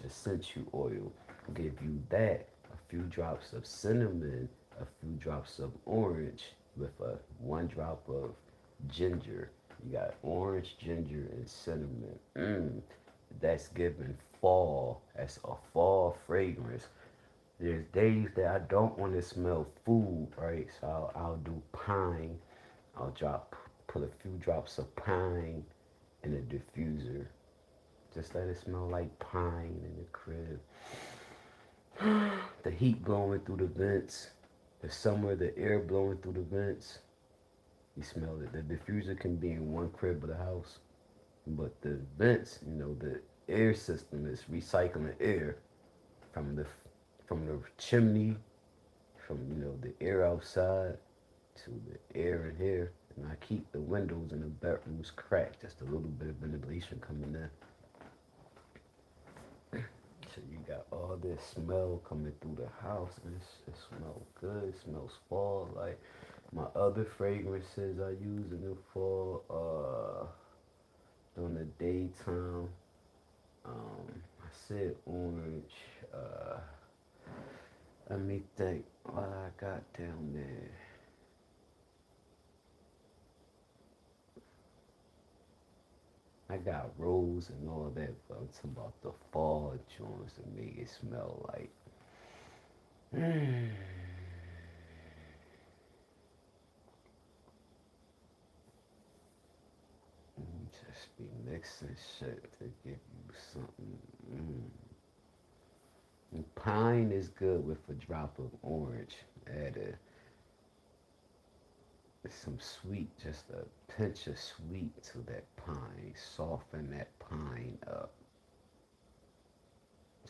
S1: essential oil. I'll give you that, a few drops of cinnamon, a few drops of orange with a 1 drop of ginger. You got orange, ginger, and cinnamon. That's giving fall. That's a fall fragrance. There's days that I don't want to smell food, right? So I'll do pine. Put a few drops of pine in a diffuser. Just let it smell like pine in the crib. The heat blowing through the vents. The summer, the air blowing through the vents. You smell it. The diffuser can be in one crib of the house, but the vents, the air system is recycling air from the chimney, from the air outside to the air in here. And I keep the windows in the bedrooms cracked, just a little bit of ventilation coming in. So you got all this smell coming through the house, and it smells good. It smells fall. Like my other fragrances I use in the fall, during the daytime. I said orange. Let me think what I got down there. I got rose and all that, but I'm talking about the fall joints that make it smell like. Just be mixing shit to give you something. And pine is good with a drop of orange. Add some sweet, just a pinch of sweet to that pine. Soften that pine up.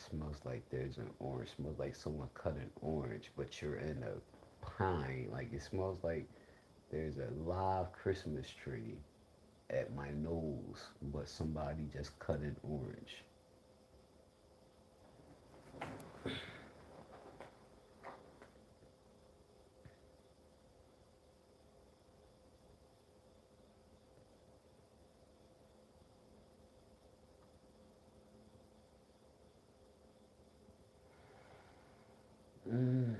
S1: smells like there's an orange. Smells like someone cut an orange, but you're in a pine. Like it smells like there's a live Christmas tree at my nose, but somebody just cut an orange. Mm.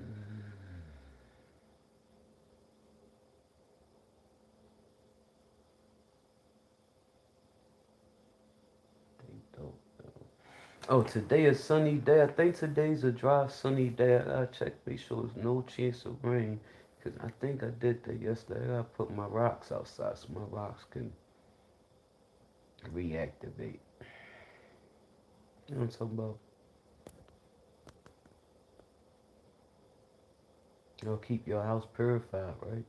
S1: They dope though. Oh, today is sunny day. I think today's a dry sunny day. I gotta check, make sure there's no chance of rain. Cause I think I did that yesterday. I gotta put my rocks outside so my rocks can reactivate. You know what I'm talking about? You'll keep your house purified, right?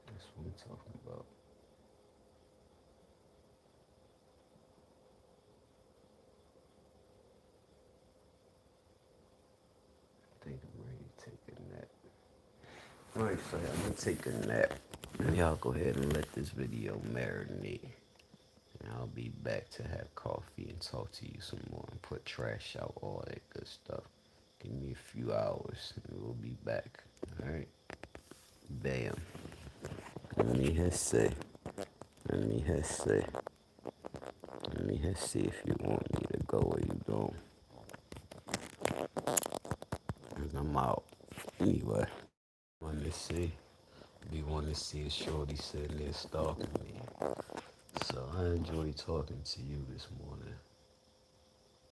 S1: That's what I'm talking about. I think I'm ready to take a nap. Alright, so I'm gonna take a nap. And y'all go ahead and let this video marinate. And I'll be back to have coffee and talk to you some more and put trash out, all that good stuff. Give me a few hours and we'll be back. Alright? Bam. Let me hit say. Let me hit say. Let me hit see if you want me to go or you don't. And I'm out. Anyway. Want to see. Be wanting to see a shorty sitting there stalking me. So I enjoy talking to you this morning.